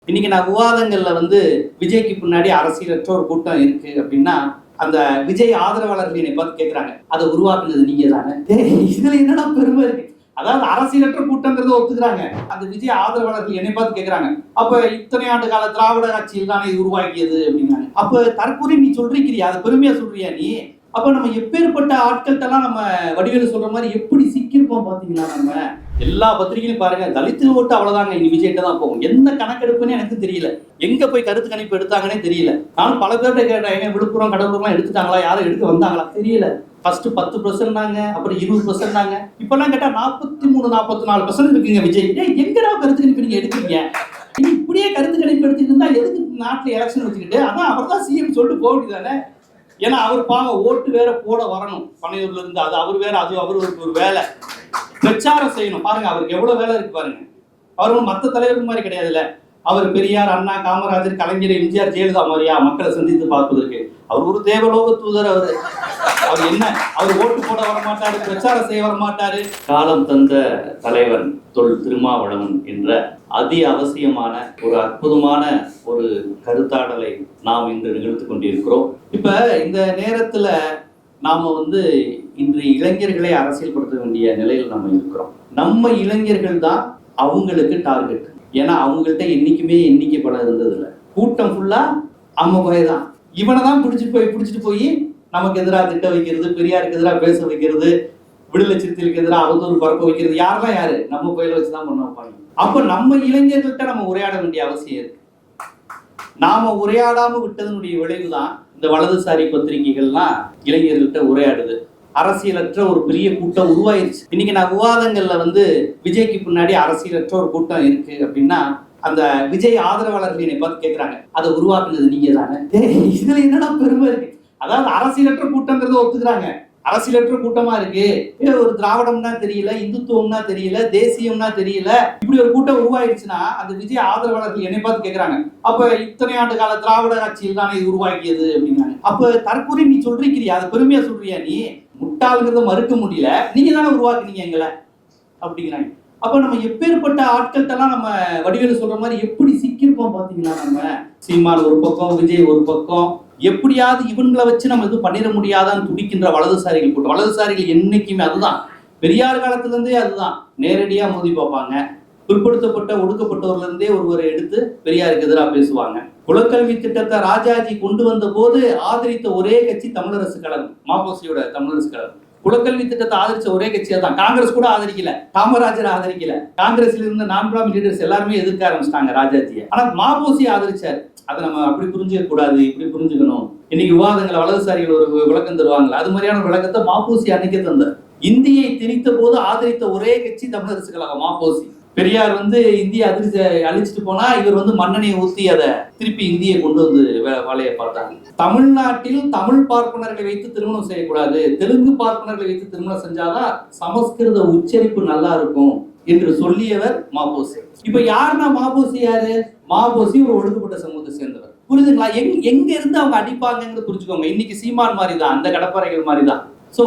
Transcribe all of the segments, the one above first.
இன்னைக்கு நான் விவாதங்கள்ல விஜய்க்கு பின்னாடி அரசியலற்ற ஒரு கூட்டம் இருக்கு அப்படின்னா அந்த விஜய் ஆதரவாளர்கள் என்னை பார்த்து கேட்கிறாங்க, அதை உருவாக்குனது நீங்க தானே. இதுல என்னடா பெருமை இருக்கு? அதாவது அரசியலற்ற கூட்டங்கிறத ஒத்துக்கிறாங்க. அந்த விஜய் ஆதரவாளர்கள் என்னை பார்த்து கேட்கிறாங்க, அப்ப இத்தனை ஆண்டு கால திராவிட ஆட்சியில் தானே இது உருவாக்கியது அப்படின்னாங்க. அப்ப தற்கொலை நீ சொல்றீக்கிறியா, அதை பெருமையா சொல்றியா நீ? அப்ப நம்ம எப்பேற்பட்ட ஆட்கள்கிட்டலாம் நம்ம வடிவேலு சொல்ற மாதிரி எப்படி சிக்கிருப்போம் பாத்தீங்களா? நம்ம எல்லா பத்திரிகையும் பாருங்க, தலித்து ஓட்டு அவ்வளவுதாங்க இனி விஜய்கிட்ட தான் போகும். எந்த கணக்கெடுப்புன்னு எனக்கு தெரியல, எங்க போய் கருத்து கணிப்பு எடுத்தாங்கன்னே தெரியல. நானும் பல பேர்கிட்ட கேட்டேன், விழுப்புரம் கடலூர்லாம் எடுத்துட்டாங்களா, யாரும் எடுக்க வந்தாங்களா தெரியல. ஃபர்ஸ்ட் 10% தாங்க, அப்புறம் 20% தாங்க, இப்பெல்லாம் கேட்டா 43-44% இருக்குங்க விஜய். எங்கடா கருத்து கணிப்பு நீங்க எடுக்கிறீங்க? இப்படியே கருத்து கணிப்பு எடுத்துட்டு இருந்தா எதுக்கு நாட்டுல எலெக்ஷன் வச்சுக்கிட்டு? அதான் அவர் தான் சிஎம் சொல்லிட்டு போக வேண்டியதானே. ஏன்னா அவர் பாவம் ஓட்டு வேற போட வரணும் பனையூர்ல இருந்து, அது அவர் வேற, அது அவருக்கு ஒரு வேலை, பிரச்சாரம் செய்யணும். பாருங்க அவருக்கு எவ்வளவு வேலை இருக்கு பாருங்க. அவர் மற்ற தலைவர்கள் மாதிரி கிடையாதுல்ல. அவர் பெரியார், அண்ணா, காமராஜர், கலைஞர், எம்ஜிஆர், ஜெயலலிதா மாதிரியா மக்களை சந்தித்து பார்ப்பதற்கு? அவர் ஒரு தேவலோக தூதர். அவர் என்ன, அவர் ஓட்டு போட வரமாட்டாரு, பிரச்சாரம் செய்ய வரமாட்டாரு. காலம் தந்த தலைவன் தொல் திருமாவளவன் என்ற அதி அவசியமான ஒரு அற்புதமான ஒரு கருத்தாடலை நாம் இன்று நிகழ்த்து கொண்டிருக்கிறோம். இப்ப இந்த நேரத்துல நாம இன்று இளைஞர்களை அரசியல்படுத்த வேண்டிய நிலையில் நம்ம இருக்கிறோம். நம்ம இளைஞர்கள் தான் அவங்களுக்கு டார்கெட். ஏன்னா அவங்கள்ட்ட என்னைக்குமே எண்ணிக்கை படம் இருந்தது இல்லை. கூட்டம் ஃபுல்லா அவங்க பயதான். இவனை தான் பிடிச்சிட்டு போய் நமக்கு எதிராக திட்ட வைக்கிறது, பெரியாருக்கு எதிராக பேச வைக்கிறது, விடுதலை சிறுத்தைகளுக்கு எதிராக அவதூறு பரப்ப வைக்கிறது. யாரெல்லாம் யாரு? நம்ம பயில வச்சுதான் பண்ண வைப்பாங்க. அப்ப நம்ம இளைஞர்கள்ட்ட நம்ம உரையாட வேண்டிய அவசியம் இருக்கு. நாம உரையாடாம விட்டதனுடைய விளைவுதான் இந்த வலதுசாரி பத்திரிகைகள்லாம் இளைஞர்கள்ட்ட உரையாடுது. அரசியலற்ற ஒரு பெரிய கூட்டம் உருவாயிருச்சு. இன்னைக்கு நான் விவாதங்கள்ல விஜய்க்கு பின்னாடி அரசியலற்ற ஒரு கூட்டம் இருக்கு அப்படின்னா அந்த விஜய் ஆதரவாளர்கள் என்னை பார்த்து கேட்கிறாங்க, அதை உருவாக்குனது நீங்க தானே. இதுல என்னடா பெருமை இருக்கு? அதாவது அரசியலற்ற கூட்டங்கிறத ஒத்துக்கிறாங்க. அரசியலற்ற கூட்டமா இருக்கு, ஒரு திராவிடம்னா தெரியல, இந்துத்துவம்னா தெரியல, தேசியம்னா தெரியல, இப்படி ஒரு கூட்டம் உருவாயிருச்சுன்னா அந்த விஜய் ஆதரவாளர்கள் என்னை பார்த்து கேட்கிறாங்க, அப்ப இத்தனை ஆண்டு கால திராவிட ஆட்சியில் தானே இது உருவாக்கியது அப்படின்னாங்க. அப்ப தற்கொலை நீ சொல்றீக்கிறியா, அதை பெருமையா சொல்றியா நீ? முட்டாளுங்கிறத மறுக்க முடியல, நீங்க தானே உருவாக்குனீங்க எங்களை அப்படிங்கிறாங்க. அப்ப நம்ம எப்பேற்பட்ட ஆட்கள்கிட்டலாம் நம்ம வடிவேலு சொல்ற மாதிரி எப்படி சிக்கிருப்போம் பாத்தீங்களா? நம்ம சீமான் ஒரு பக்கம், விஜய் ஒரு பக்கம், எப்படியாவது இவங்களை வச்சு நம்ம எதுவும் பண்ணிட முடியாதான்னு துடிக்கின்ற வலதுசாரிகள் கூட்டம். வலதுசாரிகள் என்னைக்குமே அதுதான், பெரியார் காலத்துல இருந்தே அதுதான், நேரடியா மோதி பார்ப்பாங்க. பிற்படுத்தப்பட்ட ஒடுக்கப்பட்டவர்ல இருந்தே ஒருவரை எடுத்து பெரியாருக்கு எதிராக பேசுவாங்க. குலக்கல்வி திட்டத்தை ராஜாஜி கொண்டு வந்த போது ஆதரித்த ஒரே கட்சி தமிழரசு கழகம், மாபோசியோட தமிழரசு கழகம். குலக்கல்வி திட்டத்தை ஆதரிச்ச ஒரே கட்சியா தான். காங்கிரஸ் கூட ஆதரிக்கல, காமராஜர் ஆதரிக்கல, காங்கிரஸ்ல இருந்த நான் லீடர்ஸ் எல்லாருமே எதிர்க்க ஆரம்பிச்சிட்டாங்க ராஜாஜியை. ஆனா மாபோசி ஆதரிச்சாரு. அதை நம்ம அப்படி புரிஞ்சுக்க கூடாது, இப்படி புரிஞ்சுக்கணும். இன்னைக்கு விவாதங்களை வலதுசாரிகள் ஒரு விளக்கம் தருவாங்களா, அது மாதிரியான விளக்கத்தை மாபோசி அன்னைக்கே தந்தார். இந்தியை திணித்த போது ஆதரித்த ஒரே கட்சி தமிழரசு கழகம், மாபோசி. பெரியார் இந்திய அதிர்ச்சி அழிச்சிட்டு போனா இவர் மண்ணெண்ணெயை ஊத்தி அதை திருப்பி இந்தியை கொண்டு வேலையை பார்த்தாங்க. தமிழ்நாட்டில் தமிழ் பார்ப்பனர்களை வைத்து திருமணம் செய்யக்கூடாது, தெலுங்கு பார்ப்பனர்களை வைத்து திருமணம் செஞ்சாதான் சமஸ்கிருத உச்சரிப்பு நல்லா இருக்கும் என்று சொல்லியவர் மாபோசி. இப்ப யாருன்னா மாபோசி யாரு? மாபோசி ஒரு ஒடுக்கப்பட்ட சமூகத்தை சேர்ந்தவர். புரியுதுங்களா? எங்க இருந்து அவங்க அடிப்பாங்கன்னு புரிஞ்சுக்கோங்க. இன்னைக்கு சீமான் மாதிரி தான், அந்த கடப்பாறைகள் மாதிரி தான். சோ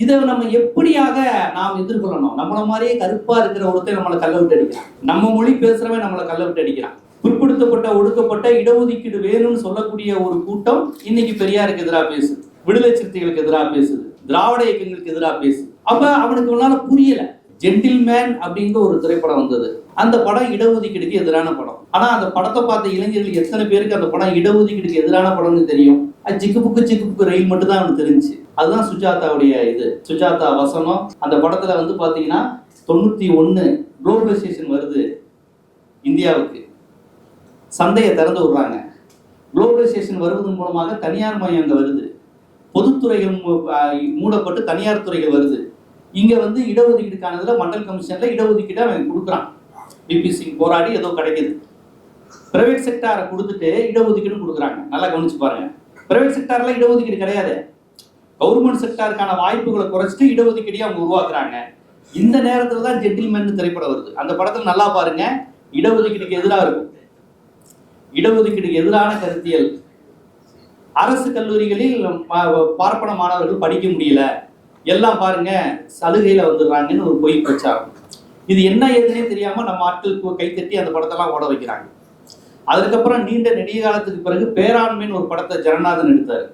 இதை நம்ம எப்படியாக நாம் எதிர்கொள்ளணும்? நம்மள மாதிரியே கருப்பா இருக்கிற ஒருத்தர் நம்மளை கல்ல விட்டு அடிக்கிறான், நம்ம மொழி பேசுறவன் நம்மளை கல்ல விட்டு அடிக்கிறான். பிற்படுத்தப்பட்ட ஒடுக்கப்பட்ட இடஒதுக்கீடு வேணும்னு சொல்லக்கூடிய ஒரு கூட்டம் இன்னைக்கு பெரியாருக்கு எதிராக பேசுது, விடுதலை சிறுத்தைகளுக்கு எதிராக பேசுது, திராவிட இயக்கங்களுக்கு எதிராக பேசுது. அப்ப அவனுக்கு ஒன்னால புரியல. ஜென்டில்மேன் அப்படிங்கிற ஒரு திரைப்படம் வந்தது. அந்த படம் இடஒதுக்கீடுக்கு எதிரான படம். ஆனா அந்த படத்தை பார்த்த இளைஞர்கள் எத்தனை பேருக்கு அந்த படம் இடஒதுக்கீடுக்கு எதிரான படம்னு தெரியும்? சிக்கு புக்கு ரயில் மட்டும் தான் அவனுக்கு தெரிஞ்சு. அதுதான் சுஜாதாவுடைய இது, சுஜாதா வசனம். அந்த படத்துல பாத்தீங்கன்னா 91 குளோபலைசேஷன் வருது, இந்தியாவுக்கு சந்தையை திறந்து விடுறாங்க. குளோபலைசேஷன் வருவதன் மூலமாக தனியார் மயம் அங்க வருது, பொதுத்துறைகள் மூடப்பட்டு தனியார் துறைகள் வருது. இங்க இடஒதுக்கீடுக்கானதுல மண்டல் கமிஷன்ல இடஒதுக்கீடு அவன் கொடுக்குறான். பிபி சிங் போராடி ஏதோ கிடைக்குது. பிரைவேட் செக்டாரை கொடுத்துட்டு இடஒதுக்கீடு கொடுக்குறாங்க. நல்லா கவனிச்சு பாருங்க. பிரைவேட் செக்டார்ல இடஒதுக்கீடு கிடையாது, கவர்மெண்ட் செக்டாருக்கான வாய்ப்புகளை குறைச்சிட்டு இடஒதுக்கீடையே அவங்க உருவாக்குறாங்க. இந்த நேரத்துல தான் ஜென்டில்மேன் திரைப்படம் வருது. அந்த படத்துல நல்லா பாருங்க, இடஒதுக்கீடுக்கு எதிராக இருக்கும், இடஒதுக்கீடுக்கு எதிரான கருத்தியல். அரசு கல்லூரிகளில் பார்ப்பன மாணவர்கள் படிக்க முடியல, எல்லாம் பாருங்க சலுகையில வந்துடுறாங்கன்னு ஒரு பொய் பிரச்சாரம். இது என்ன ஏதுன்னே தெரியாம நம்ம ஆட்கள் கைத்தட்டி அந்த படத்தெல்லாம் ஓட வைக்கிறாங்க. அதுக்கப்புறம் நீண்ட நெடிய காலத்துக்கு பிறகு பேராண்மைன்னு ஒரு படத்தை ஜனநாதன் எடுத்தாரு,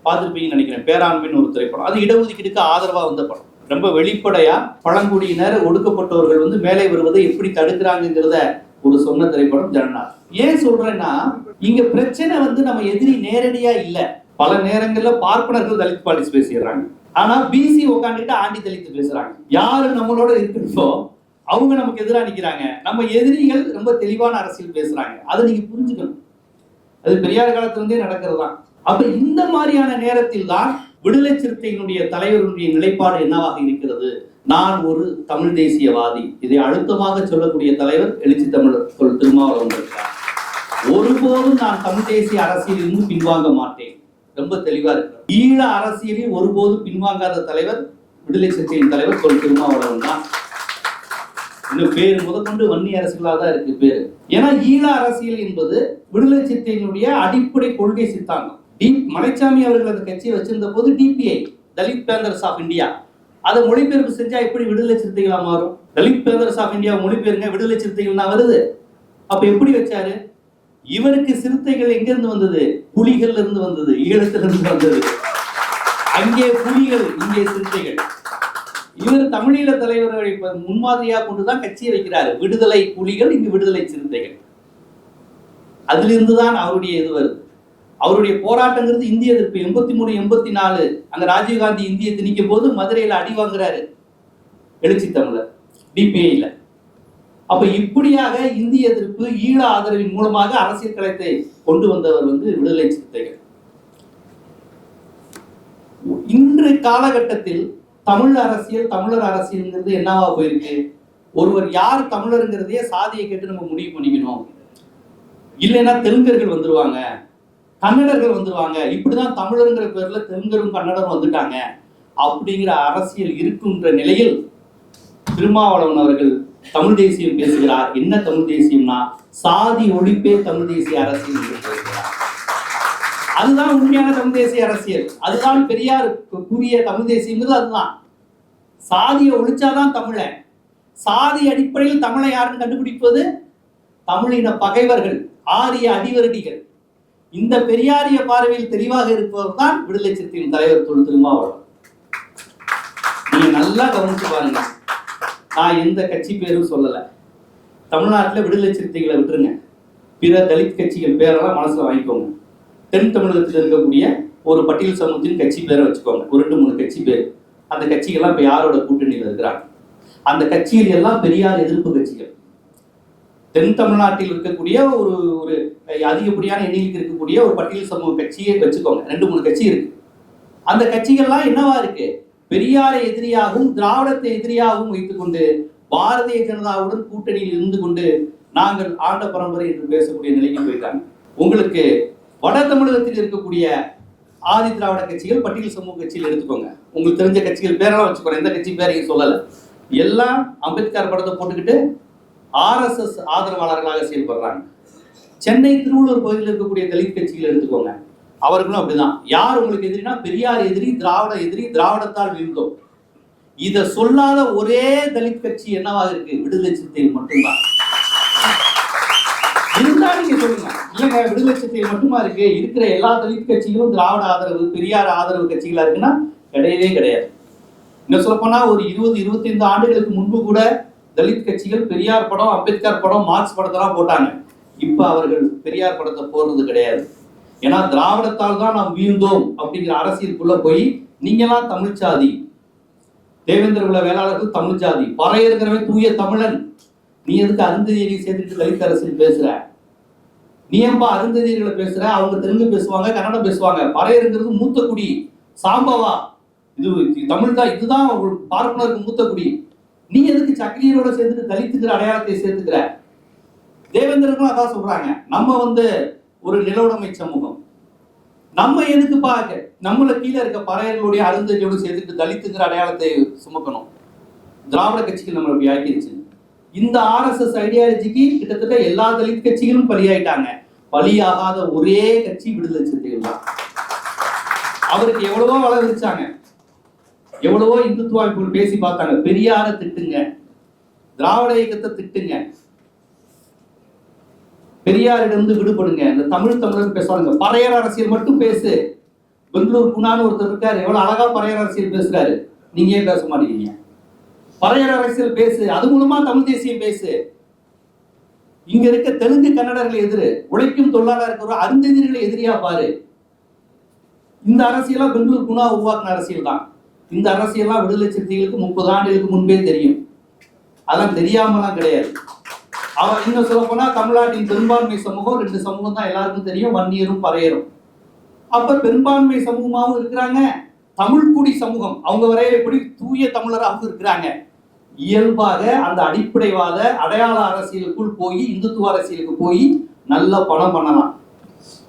பார்த்துருப்பீங்கன்னு நினைக்கிறேன். பேராண்மைன்னு ஒரு திரைப்படம், அது இடஒதுக்கீடுக்கு ஆதரவா வந்த படம். ரொம்ப வெளிப்படையா பழங்குடியினர் ஒடுக்கப்பட்டவர்கள் வந்து மேலே வருவதை எப்படி தடுக்கிறாங்கிறத ஒரு சொன்ன திரைப்படம் ஜனநாதன். ஏன் சொல்றேன்னா, இங்க பிரச்சனை வந்து நம்ம எதிரி நேரடியா இல்ல. பல நேரங்கள்ல பார்ப்பனர்கள் தலித் பாலிசி பேசிடுறாங்க, ஆனா பிசி உட்காந்துட்டு ஆண்டி தலித்து பேசுறாங்க. யாரு நம்மளோட இருக்கோ அவங்க நமக்கு எதிராக நிக்கிறாங்க. நம்ம எதிரிகள் ரொம்ப தெளிவான அரசியல் பேசுறாங்க. அதை நீங்க புரிஞ்சுக்கணும். அது பெரியார் காலத்திலிருந்தே நடக்கிறதுதான். அப்ப இந்த மாதிரியான நேரத்தில் தான் விடுதலை சிறுத்தைகளுடைய தலைவருடைய நிலைப்பாடு என்னவாக இருக்கிறது? நான் ஒரு தமிழ் தேசியவாதி. இதை அழுத்தமாக சொல்லக்கூடிய தலைவர் எழுச்சி தமிழர் திருமாவளவன் இருக்கிறார். ஒருபோதும் நான் தமிழ் தேசிய அரசியலிருந்து பின்வாங்க மாட்டேன், ரொம்ப தெளிவா இருக்கிறார். ஈழ அரசியலில் ஒருபோதும் பின்வாங்காத தலைவர் விடுதலை சிறுத்தையின் தலைவர் திருமாவளவன் தான். இன்னும் பேரு முதற்கொண்டு வன்னி அரசியலாக தான் இருக்கு பேரு. ஏன்னா ஈழ அரசியல் என்பது விடுதலை சிறுத்தையினுடைய அடிப்படை கொள்கை சித்தாந்தம். மலைச்சாமி அவர்கள் அந்த கட்சியை வச்சிருந்த போது DPI, Dalit panthers of India, அதை மொழிபெயர்ப்பு செஞ்சா எப்படி விடுதலை சிறுத்தைகளா மாறும்? தலித் பேந்தர்ஸ் ஆஃப் இந்தியா மொழிபெயர்ங்க, விடுதலை சிறுத்தைகள் தான் வருது. அப்ப எப்படி வச்சாரு? இவருக்கு சிறுத்தைகள் எங்க இருந்து வந்தது? புலிகள் இருந்து வந்தது, ஈழத்திலிருந்து வந்தது. அங்கே புலிகள், இங்கே சிறுத்தைகள். இவர் தமிழீழ தலைவர்களை முன்மாதிரியா கொண்டுதான் கட்சியை வைக்கிறாரு. விடுதலை புலிகள், இங்கு விடுதலை சிறுத்தைகள். அதிலிருந்துதான் அவருடைய இது வருது. அவருடைய போராட்டங்கிறது இந்திய எதிர்ப்பு. 83, 84 அங்க ராஜீவ்காந்தி இந்திய திணிக்கும் போது மதுரையில அடி வாங்குறாரு எழுச்சி தமிழர் டிபிஐல. அப்ப இப்படியாக இந்திய எதிர்ப்பு, ஈழ ஆதரவின் மூலமாக அரசியல் களத்தை கொண்டு வந்தவர் வந்து விடுதலை சிறுத்தைகள். இன்று காலகட்டத்தில் தமிழ் அரசியல், தமிழர் அரசியல்ங்கிறது என்னவா போயிருக்கு? ஒருவர் யார் தமிழருங்கிறதையே சாதியை கேட்டு நம்ம முடிவு பண்ணிக்கணும். இல்லைன்னா தெலுங்கர்கள் வந்துருவாங்க, கன்னடர்கள் வந்துருவாங்க, இப்படிதான் தமிழருங்கிற பேர்ல தெலுங்கரும் கன்னடரும் வந்துட்டாங்க அப்படிங்கிற அரசியல் இருக்குன்ற நிலையில் திருமாவளவன் அவர்கள் தமிழ் தேசியம் பேசுகிறார். என்ன தமிழ் தேசியம்னா, சாதி ஒழிப்பே தமிழ் தேசிய அரசியல் என்று பேசுகிறார். அதுதான் உண்மையான தமிழ் தேசிய அரசியல். அதுதான் பெரியார் கூறிய தமிழ் தேசியங்கிறது. அதுதான் சாதியை ஒழிச்சாதான் தமிழன். சாதி அடிப்படையில் தமிழை யாருன்னு கண்டுபிடிப்பது? தமிழின பகைவர்கள், ஆரிய அடிவரடிகள். இந்த பெரியாரிய பார்வையில் தெளிவாக இருப்பவர் தான் விடுதலை சிறுத்தையின் தலைவர் திருமாவளவன். நீங்க நல்லா கவனிச்சு பாருங்க. நான் எந்த கட்சி பேரும் சொல்லல. தமிழ்நாட்டில் விடுதலை சிறுத்தைகளை விட்டுருங்க, பிற தலித் கட்சிகள் பேரெல்லாம் மனசுல வாங்கிக்கோங்க. தென் தமிழகத்தில் இருக்கக்கூடிய ஒரு பட்டியல் சமூகத்தின் கட்சி பேரை வச்சுக்கோங்க, ஒரு 2-3 கட்சி பேர். அந்த கட்சிகள்லாம் இப்ப யாரோட கூட்டணியில் இருக்கிறாங்க? அந்த கட்சிகள் எல்லாம் பெரியார் எதிர்ப்பு கட்சிகள். தென் தமிழ்நாட்டில் இருக்கக்கூடிய ஒரு ஒரு அதிகப்படியான எண்ணிக்கையில் இருக்கக்கூடிய ஒரு பட்டியல் சமூக கட்சியை வச்சுக்கோங்க, 2-3 கட்சி இருக்கு. அந்த கட்சிகள்லாம் என்னவா இருக்கு? பெரியாரை எதிரியாகவும் திராவிடத்தை எதிரியாகவும் வைத்துக்கொண்டு பாரதிய ஜனதாவுடன் கூட்டணியில் இருந்து கொண்டு நாங்கள் ஆண்ட பரம்பரை என்று பேசக்கூடிய நிலைக்கு போயிட்டாங்க. உங்களுக்கு வட தமிழகத்தில் இருக்கக்கூடிய ஆதி திராவிட கட்சிகள் பட்டியல் சமூக கட்சியில் எடுத்துக்கோங்க. உங்களுக்கு தெரிஞ்ச கட்சிகள் பேரெல்லாம் வச்சுக்கோங்க, எந்த கட்சி பேரையும் சொல்லலை. எல்லாம் அம்பேத்கர் படத்தை போட்டுக்கிட்டு RSS ஆதரவாளர்களாக செயல்படுறாங்க. சென்னை திருவள்ளூர் பகுதியில் இருக்கக்கூடிய தலித் கட்சிகள் எடுத்துக்கோங்க, அவர்களும் அப்படிதான். யார் உங்களுக்கு எதிரினா பெரியார் எதிரி, திராவிட எதிரி, திராவிடத்தால் வீழ்ந்தோம். இதை சொல்லாத ஒரே தலித் கட்சி என்னவாக இருக்கு? விடுதலை சிறுத்தைகள் மட்டும்தான். இருந்தா நீங்க சொல்லுங்க, இல்லைங்க விடுதலை சிறுத்தைகள் மட்டுமா இருக்கு, இருக்கிற எல்லா தலித் கட்சிகளும் திராவிட ஆதரவு, பெரியார் ஆதரவு கட்சிகளா இருக்குன்னா கிடையவே கிடையாது. இன்னும் சொல்ல போனா ஒரு 20-25 ஆண்டுகளுக்கு முன்பு கூட தலித் கட்சிகள் பெரியார் படம், அம்பேத்கர் படம், மார்க்ஸ் படத்தெல்லாம் போட்டாங்க. இப்ப அவர்கள் பெரியார் படத்தை போடுறது கிடையாது. ஏன்னா திராவிடத்தால் தான் நாம் வீழ்ந்தோம் அப்படிங்கிற அரசியலுக்குள்ள போய் நீங்கெல்லாம் தமிழ் சாதி, தேவேந்திர குல வேளாளர்கள் தமிழ் ஜாதி, பறையருக்கிறவன் தூய தமிழன், நீ எதுக்கு அருந்ததியரை சேர்த்துட்டு தலித் அரசியல் பேசுற? நீ ஏன்பா அருந்ததியர்களை பேசுற? அவங்க தெலுங்கு பேசுவாங்க, கன்னடம் பேசுவாங்க. பறையருங்கிறது மூத்த குடி, சாம்பவா, இது தமிழ் தான், இதுதான் பார்ப்பனருக்கு மூத்த குடி. நீ எதுக்கு சக்கிலியரோட சேர்த்துட்டு தலித்துக்கிற அடையாளத்தை சேர்த்துக்கிற? தேவேந்திரர்களும் அதான் சொல்றாங்க, நம்ம ஒரு நிலவுடைமை சமூகம், நம்ம எதுக்கு பார்க்க நம்மள கீழே இருக்க பறையர்களுடைய அருந்ததியோடு சேர்த்துட்டு தலித்துங்கிற அடையாளத்தை சுமக்கணும்? திராவிட கட்சிகள் நம்மளை அப்படி ஆக்கிருச்சு. இந்த RSS ஐடியாலஜிக்கு கிட்டத்தட்ட எல்லா தலித் கட்சிகளும் பலியாயிட்டாங்க. பலியாகாத ஒரே கட்சி விடுதலை சிறுத்தைகள் தான். அவருக்கு எவ்வளவோ வளர்ச்சாங்க, எவ்வளவோ இந்துத்துவ அமைப்புகள் பேசி பார்த்தாங்க. பெரியார திட்டுங்க, திராவிட இயக்கத்தை திட்டுங்க, பெரியாரிடமிருந்து விடுபடுங்க. இந்த தமிழர் பேசுவாங்க, பறையர் அரசியல் மட்டும் பேசு. பெங்களூர் குணான்னு ஒருத்தர் இருக்காரு, எவ்வளவு அழகா பறையர் அரசியல் பேசுறாரு. நீங்க ஏன் பேச மாட்டேங்கிறீங்க? பறையர் அரசியல் பேசு, அது மூலமா தமிழ் தேசியம் பேசு. இங்க இருக்க தெலுங்கு கன்னடர்களை எதிரு, உழைக்கும் தொழிலாளர் இருக்கிற அருந்ததிகளை எதிரியா பாரு. இந்த அரசியலா பெங்களூர் குணா உருவாக்கின அரசியல் தான். இந்த அரசியல்லாம் விடுதலை சிறுத்தைகளுக்கு 30 ஆண்டுகளுக்கு முன்பே தெரியும். அதெல்லாம் தெரியாமலாம் கிடையாது. அவன் இன்னும் சொல்ல போனா தமிழ்நாட்டின் பெரும்பான்மை சமூகம் 2 சமூகம் தான் எல்லாருக்கும் தெரியும், வன்னியரும் பறையரும். அப்ப பெரும்பான்மை சமூகமாகவும் இருக்கிறாங்க, தமிழ்குடி சமூகம் அவங்க வரையறைப்படி தூய தமிழராகவும் இருக்கிறாங்க. இயல்பாக அந்த அடிப்படைவாத அடையாள அரசியலுக்குள் போய் இந்துத்துவ அரசியலுக்கு போய் நல்ல பணம் பண்ணலாம்,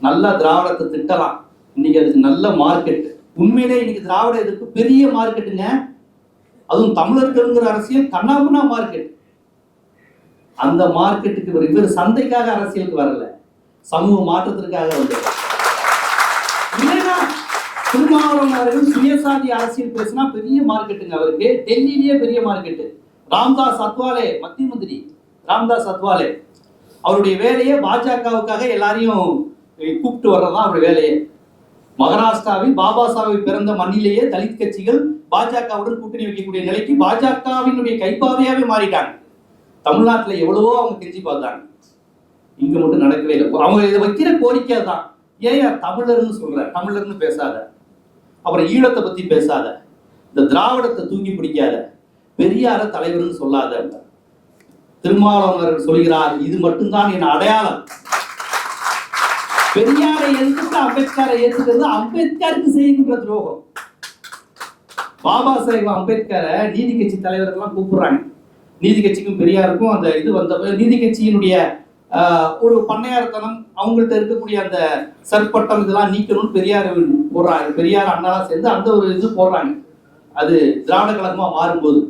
நல்ல திராவிடத்தை திட்டலாம். இன்னைக்கு அதுக்கு நல்ல மார்க்கெட். உண்மையிலே இன்னைக்கு திராவிட எதிர்ப்பு பெரிய மார்க்கெட்டுங்க. அதுவும் தமிழர்களுங்கிற அரசியல் கண்ணாமுன்னா மார்க்கெட். அந்த மார்க்கெட்டுக்கு இவர் சந்தைக்காக அரசியலுக்கு வரல, சமூக மாற்றத்திற்காக வந்தார். இல்லைன்னா திருமாவளவன் அவர்கள் சுயசாதி அரசியல் பேசினா பெரிய மார்க்கெட்டுங்க அவருக்கு. டெல்லியிலேயே பெரிய மார்க்கெட்டு. ராம்தாஸ் அத்வாலே, மத்திய மந்திரி ராம்தாஸ் அத்வாலே, அவருடைய வேலையை பாஜகவுக்காக எல்லாரையும் கூப்பிட்டு வர்றதுதான் அவருடைய வேலையே. மகாராஷ்டிராவில் பாபா சாஹிப் பிறந்த மண்ணிலேயே தலித் கட்சிகள் பாஜகவுடன் கூட்டணி வைக்கக்கூடிய நிலைக்கு பாஜகவினுடைய கைப்பாவையாவே மாறிட்டாங்க. தமிழ்நாட்டில் எவ்வளவோ அவங்க கெஞ்சி பார்த்தாங்க, இங்க மட்டும் நடக்கவே இல்லை. அவங்க இதை வைக்கிற கோரிக்கை தான், ஏன் தமிழர்னு சொல்ற, தமிழர்னு பேசாத, அப்புறம் ஈழத்தை பத்தி பேசாத, இந்த திராவிடத்தை தூக்கி பிடிக்காத, பெரியார தலைவர்னு சொல்லாத. திருமாவளவன் சொல்கிறார், இது மட்டும்தான் என் அடையாளம். பெரியாரை எதிர்த்து அம்பேத்கரை ஏற்றுக்கிறது அம்பேத்கருக்கு செய்கின்ற துரோகம். பாபா சாஹிப் அம்பேத்கரை நீதி கட்சி தலைவர்கள்லாம் கூப்பிடுறாங்க. நீதி கட்சிக்கும் பெரியாருக்கும் அந்த இது வந்த நீதி கட்சியினுடைய ஒரு பண்ணையார்த்தனம், அவங்கள்ட்ட இருக்கக்கூடிய அந்த சற்பட்டம் இதெல்லாம் நீக்கணும்னு பெரியார் போடுறாங்க. பெரியார் அண்ணாலாம் சேர்ந்து அந்த ஒரு இது போடுறாங்க. அது திராவிட கழகமா மாறும்போது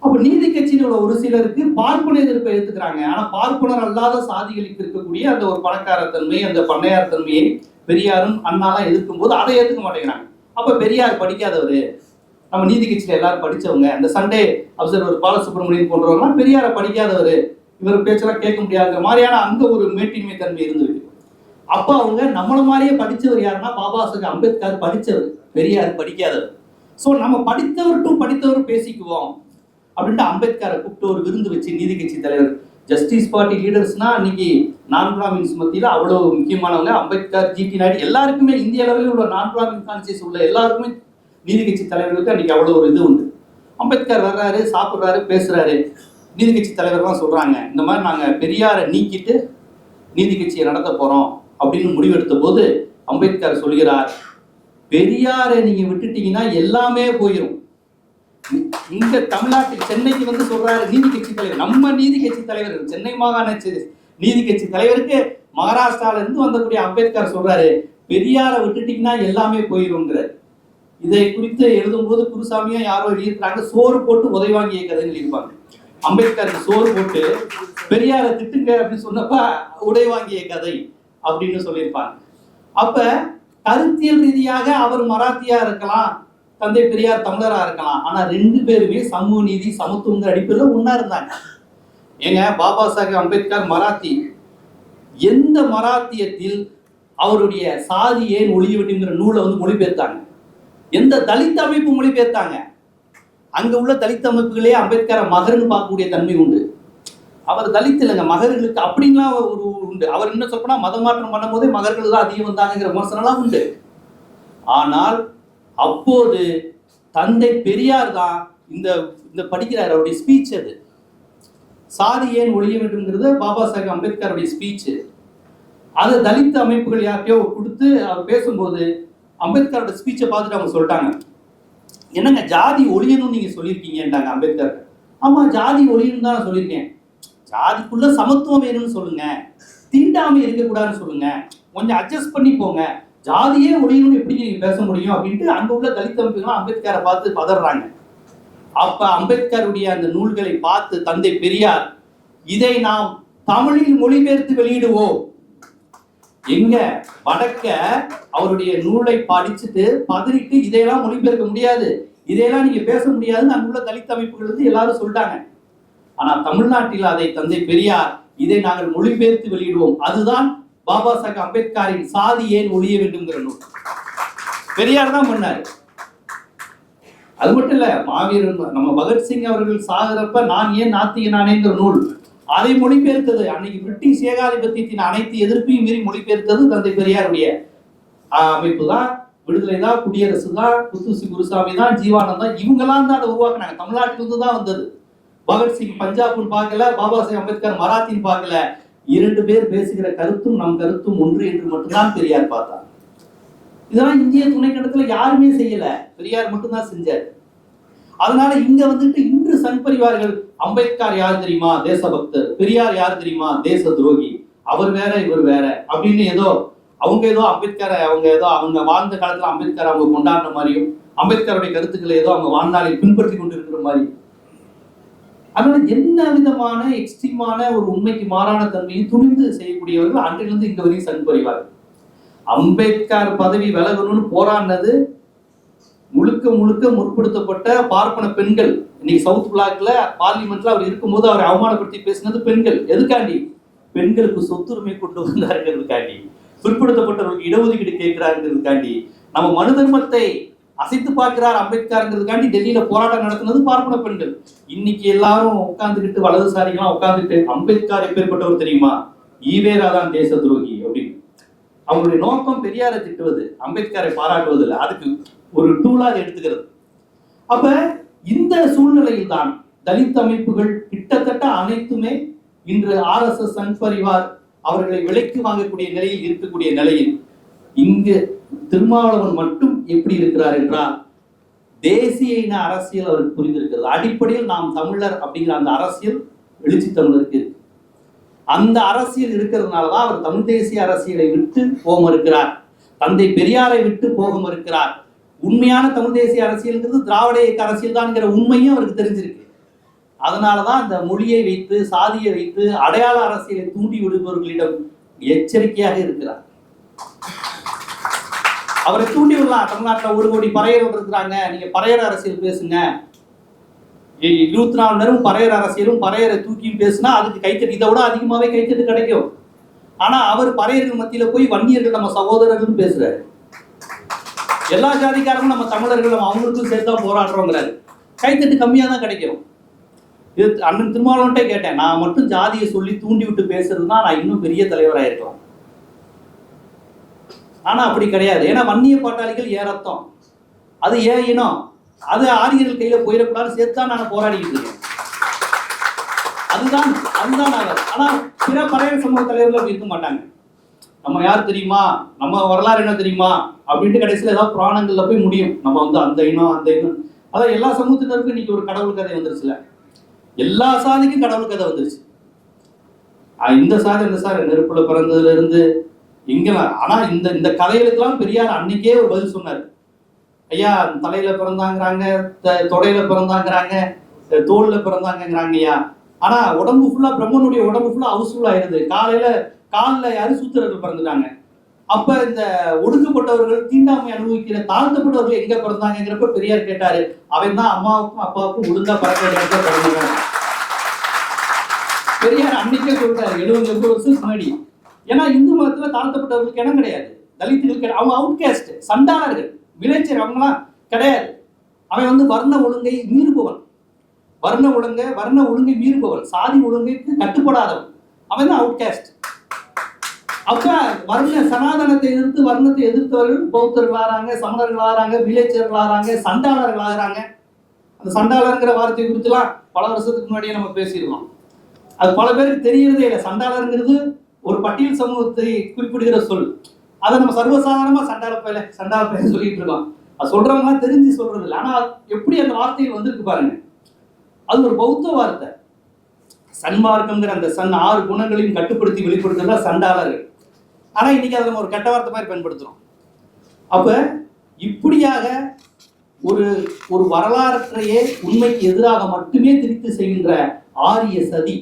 அப்ப நீதி கட்சியில ஒரு சிலருக்கு பார்ப்பன எதிர்ப்பை எடுத்துக்கிறாங்க. ஆனா பார்ப்பனர் அல்லாத சாதிகளுக்கு இருக்கக்கூடிய அந்த ஒரு பணக்காரத்தன்மை, அந்த பண்ணையார் தன்மையை பெரியாரும் அண்ணாலாம் எதிர்க்கும் போது அதை ஏற்றுக்க மாட்டேங்கிறாங்க. அப்ப பெரியார் படிக்காதவரு, நம்ம நீதி கட்சியில எல்லாரும் படிச்சவங்க, அந்த சண்டே அப்சர்வர் பாலசுப்ரமணியன் போன்றவங்கலாம் பெரியாரை படிக்காதவரு, இவர் பேச்செல்லாம் கேட்க முடியாதுங்கிற மாதிரியான அங்க ஒரு மேட்டின்மை தன்மை இருந்துருக்கு. அப்ப அவங்க நம்மள மாதிரியே படிச்சவர் யாருன்னா பாபா சாஹிப் அம்பேத்கர் படிச்சவர், பெரியார் படிக்காதவர். சோ நம்ம படித்தவர் பேசிக்குவோம் அப்படின்ட்டு அம்பேத்கரை கூப்பிட்டு ஒரு விருந்து வச்சு நீதி கட்சி தலைவர் ஜஸ்டிஸ் பார்ட்டி லீடர்ஸ்னா அன்னைக்கு நான் பிராமின்ஸ் மத்தியில அவ்வளவு முக்கியமானவங்க. அம்பேத்கர், ஜிடி நாயுடு எல்லாருக்குமே இந்திய அளவில் உள்ள நான் பிராமின் கான்சியஸ் உள்ள எல்லாருக்குமே நீதி கட்சி தலைவர்களுக்கு அன்னைக்கு அவ்வளவு ஒரு இது உண்டு. அம்பேத்கர் வர்றாரு, சாப்பிட்றாரு, பேசுறாரு. நீதி கட்சி தலைவர்கள்லாம் சொல்றாங்க, இந்த மாதிரி நாங்க பெரியாரை நீக்கிட்டு நீதி கட்சியை நடத்த போறோம் அப்படின்னு முடிவெடுத்த போது அம்பேத்கர் சொல்கிறார், பெரியாரை நீங்க விட்டுட்டீங்கன்னா எல்லாமே போயிடும். இங்க தமிழ்நாட்டில் சென்னைக்கு வந்து சொல்றாரு நீதி கட்சி தலைவர், நம்ம நீதி கட்சி தலைவர், சென்னை மாகாண நீதி கட்சி தலைவருக்கு மகாராஷ்டிரால இருந்து வந்தக்கூடிய அம்பேத்கர் சொல்றாரு, பெரியாரை விட்டுட்டீங்கன்னா எல்லாமே போயிருங்கிறார். இதை குறித்து எழுதும் போது குருசாமியா யாரோ எழுதியிருக்கிறாங்க, சோறு போட்டு உதவி வாங்கிய கதைன்னு எழுதியிருப்பாங்க. அம்பேத்கருக்கு சோறு போட்டு பெரியாரை திட்டுங்க அப்படின்னு சொன்னப்ப உடை வாங்கிய கதை அப்படின்னு சொல்லியிருப்பாங்க. அப்ப கருத்தியல் ரீதியாக அவர் மராத்தியா இருக்கலாம், தந்தை பெரியார் தமிழரா இருக்கலாம், ஆனா 2 பேருமே சமூக நீதி சமத்துவங்கிற அடிப்படையில் ஒன்னா இருந்தாங்க. ஏங்க பாபா சாஹிப் அம்பேத்கர் மராத்தி, எந்த மராத்தியத்தில் அவருடைய சாதி ஏன் ஒழிய வேண்டும்ங்கிற நூலை வந்து மொழிபெயர்த்தாங்க? எந்த தலித் அமைப்பு மொழிபெயர்த்தாங்க? அங்க உள்ள தலித் அமைப்புகளே அம்பேத்கரை மகர்னு பார்க்கக்கூடிய தன்மை உண்டு. அவர் தலித் இல்லைங்க, மகர்களுக்கு அப்படின்லாம் ஒரு உண்டு. அவர் என்ன சொல்லப்போனா மத மாற்றம் பண்ணும் போதே மகர்கள் தான் அதிகம் வந்தாங்கிற விமர்சனம்லாம் உண்டு. ஆனால் அப்போது தந்தை பெரியார் தான் இந்த படிக்கிறார், அவருடைய ஸ்பீச் அது. சாதி ஏன் ஒழிய வேண்டும்ங்கிறது பாபா சாஹிப் அம்பேத்கருடைய ஸ்பீச். அதை தலித் அமைப்புகள் யார்கிட்டயோ கொடுத்து அவர் பேசும்போது அம்பேத்கரோட ஸ்பீச்சை பார்த்துட்டு அவங்க சொல்லிட்டாங்க, என்னங்க ஜாதி ஒழியணும்னு நீங்க சொல்லியிருக்கீங்கன்றாங்க அம்பேத்கர். ஆமா, ஜாதி ஒழியணும் தான் நான் சொல்லியிருக்கேன், ஜாதிக்குள்ள சமத்துவம் வேணும்னு சொல்லுங்க, தீண்டாமை இருக்கக்கூடாதுன்னு சொல்லுங்க, கொஞ்சம் அட்ஜஸ்ட் பண்ணி போங்க, ஜாதியே ஒழியணும்னு எப்படி நீங்க பேச முடியும் அப்படின்ட்டு அங்க உள்ள தலித் அமைப்புகள் அம்பேத்கரை பார்த்து பதறாங்க. அப்ப அம்பேத்கருடைய அந்த நூல்களை பார்த்து தந்தை பெரியார், இதை நாம் தமிழில் மொழிபெயர்த்து வெளியிடுவோம். எங்க வடக்க அவருடைய நூலை படிச்சுட்டு பதறிட்டு இதையெல்லாம் மொழிபெயர்க்க முடியாது, இதையெல்லாம் நீங்க பேச முடியாதுன்னு அங்குள்ள தலித் அமைப்புகள் வந்து எல்லாரும் சொல்லிட்டாங்க. ஆனா தமிழ்நாட்டில் அதை தந்தை பெரியார் இதை நாங்கள் மொழிபெயர்த்து வெளியிடுவோம். அதுதான் பாபா சாஹேப் அம்பேத்கரின் சாதி ஏன் ஒழிய வேண்டும்ங்கிற நூல். பெரியார் தான் பண்ணாரு. அது மட்டும் இல்ல, மாவீரன் நம்ம பகத்சிங் அவர்கள் சாகிறப்ப நான் ஏன் நாத்திகனானேங்கிற நூல், அதை மொழிபெயர்த்தது அன்னைக்கு பிரிட்டிஷ் ஏகாதிபத்தியத்தின் அனைத்து எதிர்ப்பையும் மீறி மொழிபெயர்த்தது தந்தை பெரியாருடைய அமைப்பு தான், விடுதலை தான், குடியரசு தான், புத்துசி குருசாமி தான், ஜீவானந்த் தான், இவங்கெல்லாம் தான் அதை உருவாக்குனாங்க. தமிழ்நாட்டிலிருந்து தான் வந்தது. பகத்சிங் பஞ்சாப்னு பார்க்கல, பாபா சாஹேப் அம்பேத்கர் மராத்தின்னு பார்க்கல. 2 பேர் பேசுகிற கருத்தும் நம் கருத்தும் ஒன்று என்று மட்டும்தான் பெரியார் பார்த்தார். இதெல்லாம் இந்திய துணைக்கண்டத்துல யாருமே செய்யல, பெரியார் மட்டும்தான் செஞ்சார். அதனால இங்க வந்துட்டு இன்று சங் பரிவார்கள் அம்பேத்கர் யார் தெரியுமா, தேசபக்தர், பெரியார் யார் தெரியுமா, தேச துரோகி, அவர் வேற இவர் வேற அப்படின்னு அவங்க ஏதோ அம்பேத்கரை அவங்க வாழ்ந்த காலத்துல அம்பேத்கர் அவங்க கொண்டாடின மாதிரியும், அம்பேத்கருடைய கருத்துக்களை ஏதோ அவங்க வாழ்நாளில் பின்பற்றி கொண்டிருக்கிற மாதிரி. அதனால என்ன விதமான எக்ஸ்ட்ரீமான ஒரு உண்மைக்கு மாறான தன்மையை துணிந்து செய்யக்கூடியவர்கள் அன்றிலிருந்து இங்க வரையும் சங் பரிவார்கள். அம்பேத்கர் பதவி விலகணும்னு போராடினது முழுக்க முழுக்க முற்படுத்தப்பட்ட பார்ப்பன பெண்கள். இன்னைக்கு சவுத் பிளாக்ல பார்லிமெண்ட்ல அவர் இருக்கும்போது அவரை அவமானப்படுத்தி பேசினது பெண்கள். எதுக்காண்டி? பெண்களுக்கு சொத்துரிமை கொண்டு வந்தாருங்கிறதுக்காண்டி, பிற்படுத்தப்பட்டவர்களுக்கு இடஒதுக்கீடு கேட்கிறாருங்கிறதுக்காண்டி, நம்ம மனு தர்மத்தை அசைத்து பார்க்கிறார் அம்பேத்கர்ங்கிறதுக்காண்டி டெல்லியில போராட்டம் நடத்தினது பார்ப்பன பெண்கள். இன்னைக்கு எல்லாரும் உட்கார்ந்துக்கிட்டு வலதுசாரிகளாம் உட்கார்ந்துட்டு அம்பேத்கர் எப்பேற்பட்டவர் தெரியுமா, ஈவேரா தான் தேச துரோகி அப்படின்னு. அவங்களுடைய நோக்கம் பெரியாரை திட்டுவது, அம்பேத்கரை பாராட்டுவது இல்லை, அதுக்கு ஒரு டூலா அதை எடுத்துக்கிறது. அப்ப இந்த சூழ்நிலையில் தான் தலித் அமைப்புகள் கிட்டத்தட்ட அனைத்துமே இன்று RSS சங் பரிவார் அவர்களை விலைக்கு வாங்கக்கூடிய நிலையில் இருக்கக்கூடிய நிலையில் இங்கு திருமாவளவன் மட்டும் எப்படி இருக்கிறார் என்றால், தேசிய இன அரசியல் அவருக்கு புரிந்திருக்கிறது. அடிப்படையில் நாம் தமிழர் அப்படிங்கிற அந்த அரசியல் எழுச்சி தமிழருக்கு இருக்கு. அந்த அரசியல் இருக்கிறதுனாலதான் அவர் தமிழ் தேசிய அரசியலை விட்டு போக மறுக்கிறார், தந்தை பெரியாரை விட்டு போக மறுக்கிறார். உண்மையான தமிழ் தேசிய அரசியல்ங்கிறது திராவிட இயக்க அரசியல் தான்ங்கிற உண்மையும் அவருக்கு தெரிஞ்சிருக்கு. அதனாலதான் அந்த மொழியை வைத்து, சாதியை வைத்து அடையாள அரசியலை தூண்டி விடுபவர்களிடம் எச்சரிக்கையாக இருக்கிறார். அவரை தூண்டி விடலாம். தமிழ்நாட்டில் 1 கோடி பறையர்கள் இருக்கிறாங்க, நீங்க பறையர் அரசியல் பேசுங்க, 24 மணி நேரம் பறையர் அரசியலும் பறையரை தூக்கியும் பேசுனா அதுக்கு கைத்தட்டு, இதை விட அதிகமாவே கைத்தட்டு கிடைக்கும். ஆனா அவர் பறையர்கள் மத்தியில போய் வன்னியர்கள் நம்ம சகோதரர்கள் பேசுறாரு, எல்லா ஜாதிக்காரங்களும் நம்ம தமிழர்கள், நம்ம அவங்களுக்கும் சேர்த்தா போராடுறோங்கிறாரு. கைத்தட்டு கம்மியா தான் கிடைக்கும். இது அண்ணன் திருமாவளவன்ட்டே கேட்டேன், நான் மட்டும் ஜாதியை சொல்லி தூண்டி விட்டு பேசுறதுன்னா நான் இன்னும் பெரிய தலைவராக இருக்கலாம். ஆனா அப்படி கிடையாது. ஏன்னா வன்னிய பாட்டாளிகள் ஏன் ரத்தம், அது ஏன் இனம், அது ஆரியர்கள் கையில போயிடக்கூடாதுன்னு சேர்த்துதான் நான் போராடிக்கிட்டு இருக்கேன். அதுதான் அவர். ஆனா பிற பறையர் சமூக தலைவர்கள் அப்படி இருக்க மாட்டாங்க. நம்ம யார் தெரியுமா, நம்ம வரலாறு என்ன தெரியுமா அப்படின்ட்டு கடைசியில் ஏதாவது புராணங்கள்ல போய் முடியும். நம்ம அந்த இனம் அந்த இனம், அதான் எல்லா சமூகத்தினருக்கும் இன்னைக்கு ஒரு கடவுள் கதை வந்துருச்சுல, எல்லா சாதிக்கும் கடவுள் கதை வந்துருச்சு. இந்த சாதி அந்த சாதி நெருப்புல பிறந்ததுல இருந்து இங்கெல்லாம். ஆனா இந்த கதைகளுக்கெல்லாம் பெரியார் அன்னைக்கே ஒரு பதில் சொன்னார். ஐயா தலையில பிறந்தாங்கிறாங்க, தொடையில பிறந்தாங்கிறாங்க, தோல்ல பிறந்தாங்கிறாங்க ஐயா. ஆனா உடம்பு ஃபுல்லா, பிரம்மனுடைய உடம்பு ஃபுல்லா ஹவுஸ்ஃபுல் ஆயிருது. காலில் யாரும் சூத்திரர்கள் பிறந்துட்டாங்க. அப்ப இந்த ஒடுக்கப்பட்டவர்கள், தீண்டாமை அனுபவிக்கிற தாழ்த்தப்பட்டவர்கள் எங்க பிறந்தாங்கிறப்ப பெரியார் கேட்டாரு, அவன் தான் அம்மாவுக்கும் அப்பாவுக்கும் ஒழுங்கா பிறந்தாங்க. பெரியார் அன்னைக்கே சொல்றாரு 70 வருஷம் முன்னாடி. ஏன்னா இந்து மதத்துல தாழ்த்தப்பட்டவர்களுக்கு இடம் கிடையாது, தலித்துகளுக்கு அவங்க அவுட்காஸ்ட், சண்டாளர்கள், விளைச்சர், அவங்களாம் கிடையாது. அவன் வர்ண ஒழுங்கை மீறுபவன், வர்ண ஒழுங்கை மீறுபவன், சாதி ஒழுங்கைக்கு கட்டுப்படாதவன், அவன் தான் அவுட்காஸ்ட். அப்ப வர்ண சனாதனத்தை எதிர்த்து வர்ணத்தை எதிர்த்தவர்கள் பௌத்தர்கள் ஆறாங்க, சமணர்கள் ஆறாங்க, விளைச்சர்கள் ஆறாங்க, சண்டாளர்கள் ஆகிறாங்க. அந்த சண்டாளர்ங்கிற வார்த்தை குறித்துலாம் பல வருஷத்துக்கு முன்னாடியே நம்ம பேசியிருக்கோம். அது பல பேருக்கு தெரியறதே இல்லை. சண்டாளருங்கிறது ஒரு பட்டியல் சமூகத்தை குறிப்பிடுகிற சொல். அதை நம்ம சர்வசாதாரணமா சண்டாள பையன் சொல்லிட்டு இருக்கோம். அது சொல்றவங்கலாம் தெரிஞ்சு சொல்றது இல்லை. ஆனா எப்படி அந்த வார்த்தைகள் வந்திருக்கு பாருங்க. அது ஒரு பௌத்த வார்த்தை. சன்மார்க்கம்ங்கிற அந்த 6 குணங்களையும் கட்டுப்படுத்தி வெளிப்படுத்துறதா சண்டாளர்கள். ஆனா இன்னைக்கு அதை நம்ம ஒரு கெட்ட வார்த்தை மாதிரி பயன்படுத்துறோம். அப்ப இப்படியாக ஒரு வரலாற்றையே உண்மைக்கு எதிராக மட்டுமே திரித்து செய்கின்ற ஆரிய சதி,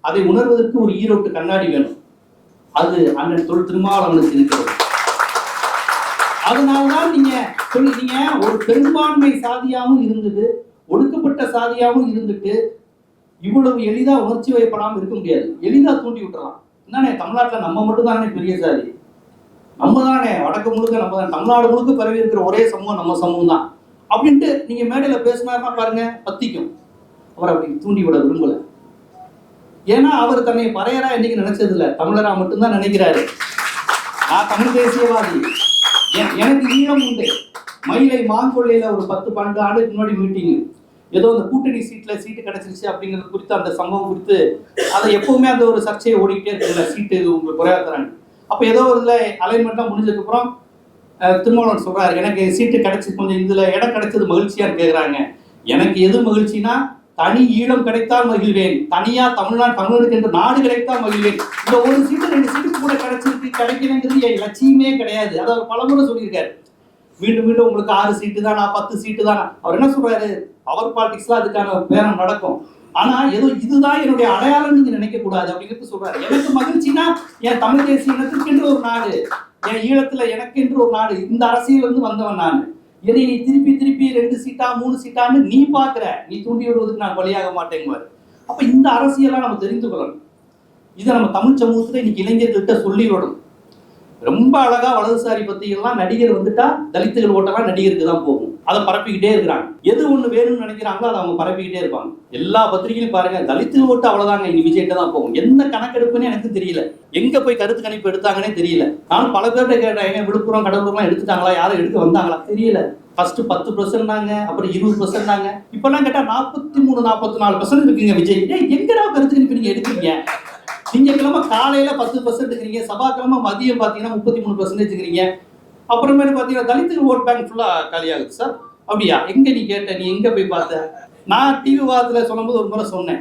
அதை உணர்வதற்கு ஒரு ஈரோட்டு கண்ணாடி வேணும். அது அண்ணன் திருமாவளவனுக்கு இருக்கிறது. அதனால்தான் நீங்க ஒரு பெரும்பான்மை சாதியாகவும் இருந்தது, ஒடுக்கப்பட்ட சாதியாகவும் இருந்துட்டு இவ்வளவு எளிதா உணர்ச்சி வயப்படாமல் இருக்க முடியாது. எளிதா தூண்டி விட்டுறலாம். என்னண்ணே தமிழ்நாட்டில் நம்ம மட்டும் தானே பெரிய சாதி, நம்ம தானே வடக்கு முழுக்க நம்ம தான், தமிழ்நாடு முழுக்க பரவி இருக்கிற ஒரே சமூகம் நம்ம சமூகம் தான் அப்படின்ட்டு நீங்க மேடையில பேசினாருன்னா பாருங்க பத்திக்கும். அவர் அப்படி தூண்டி விட விரும்பல. ஏன்னா அவர் தன்னை பறையரா என்னைக்கு நினைச்சது இல்லை, தமிழரா மட்டும்தான் நினைக்கிறாரு. நான் தமிழ் தேசியவாதி, எனக்கு ஈழம் உண்டு. மயிலை மாங்கொள்ளையில ஒரு 10-12 ஆண்டுக்கு முன்னாடி மீட்டிங், ஏதோ அந்த கூட்டணி சீட்டு கிடைச்சிருச்சு அப்படிங்கிறது குறித்து அந்த சம்பவம் குறித்து அதை எப்பவுமே அந்த ஒரு சர்ச்சையை ஓடிக்கிட்டே இருக்குல்ல, சீட்டு உங்களுக்கு குறையாத்துறாங்க. அப்போ ஏதோ ஒரு இதில் அலைன்மெண்ட்லாம் முடிஞ்சதுக்கப்புறம் திருமாவளவன் சொல்றாரு, எனக்கு சீட்டு கிடைச்சி கொஞ்சம் இதுல இடம் கிடைச்சது மகிழ்ச்சியான்னு கேட்குறாங்க. எனக்கு எது மகிழ்ச்சினா, தனி ஈழம் கிடைத்தால் மகிழ்வேன், தனியா தமிழனுக்கு என்று நாடு கிடைத்தால் மகிழ்வேன். இந்த ஒரு சீட்டு 2 சீட்டு கூட கிடைக்கணுங்கிறது என் லட்சியமே கிடையாது. அதை அவர் பலமுறை சொல்லியிருக்காரு. மீண்டும் மீண்டும் உங்களுக்கு 6 சீட்டு தானா 10 சீட்டு தானா, அவர் என்ன சொல்றாரு, பவர் பாலிடிக்ஸ்ல அதுக்கான பேரம் நடக்கும், ஆனா ஏதோ இதுதான் என்னுடைய அடையாளம் நீங்க நினைக்க கூடாது அப்படிங்கிறது சொல்றாரு. எனக்கு மகிழ்ச்சினா என் தமிழ் தேசிய இனத்திற்கென்று ஒரு நாடு, என் ஈழத்துல எனக்கென்று ஒரு நாடு, இந்த அரசியல் இருந்து வந்தவன் நான். இதை நீ திருப்பி 2 சீட்டா 3 சீட்டான்னு நீ பாக்குற, நீ தூண்டி விடுவதற்கு நான் பலியாக மாட்டேங்குவார். அப்ப இந்த அரசியலாம் நம்ம தெரிந்து கொள்ளணும். இதை நம்ம தமிழ் சமூகத்துல இன்னைக்கு இளைஞர்கள்ட்ட சொல்லி விடணும். ரொம்ப அழகா வலதுசாரி பத்திகள்லாம் நடிகர் வந்துட்டா தலித்துகள் ஓட்டெல்லாம் நடிகருக்கு தான் போகும், அதை பரப்பிக்கிட்டே இருக்கிறாங்க. எது ஒண்ணு வேணும்னு நினைக்கிறாங்களோ அதை அவங்க பரப்பிக்கிட்டே இருப்பாங்க. எல்லா பத்திரிகையும் பாருங்க, தலித்து ஓட்டு அவ்வளவுதாங்க இனி விஜய்கிட்ட தான் போகும். எந்த கணக்கெடுப்புன்னு எனக்கு தெரியல, எங்க போய் கருத்து கணிப்பு எடுத்தாங்கன்னே தெரியல. நானும் பல பேர்கிட்ட கேட்டேன், விழுப்புரம் கடலூர்லாம் எடுத்துட்டாங்களா, யாரும் எடுக்க வந்தாங்களா தெரியல. ஃபர்ஸ்ட் 10% தாங்க, அப்புறம் 20% தாங்க, இப்பெல்லாம் கேட்டா 43-44% இருக்குங்க விஜய். எங்கடா கருத்து கணிப்பு நீங்க எடுக்கிறீங்க? திங்கக்கிழமை காலையில 10% இருக்கிறீங்க, செவ்வாய்க்கிழமை மதியம் பாத்தீங்கன்னா 33% இருக்கிறீங்க. அப்புறமேல பாத்தீங்கன்னா தலித்துக்கு ஓட் பேங்க் ஃபுல்லா காலியாகுது சார். அப்படியா? எங்க நீ கேட்ட, நீ எங்க போய் பார்த்த? நான் டிவி வாரத்துல சொல்லும்போது ஒரு முறை சொன்னேன்,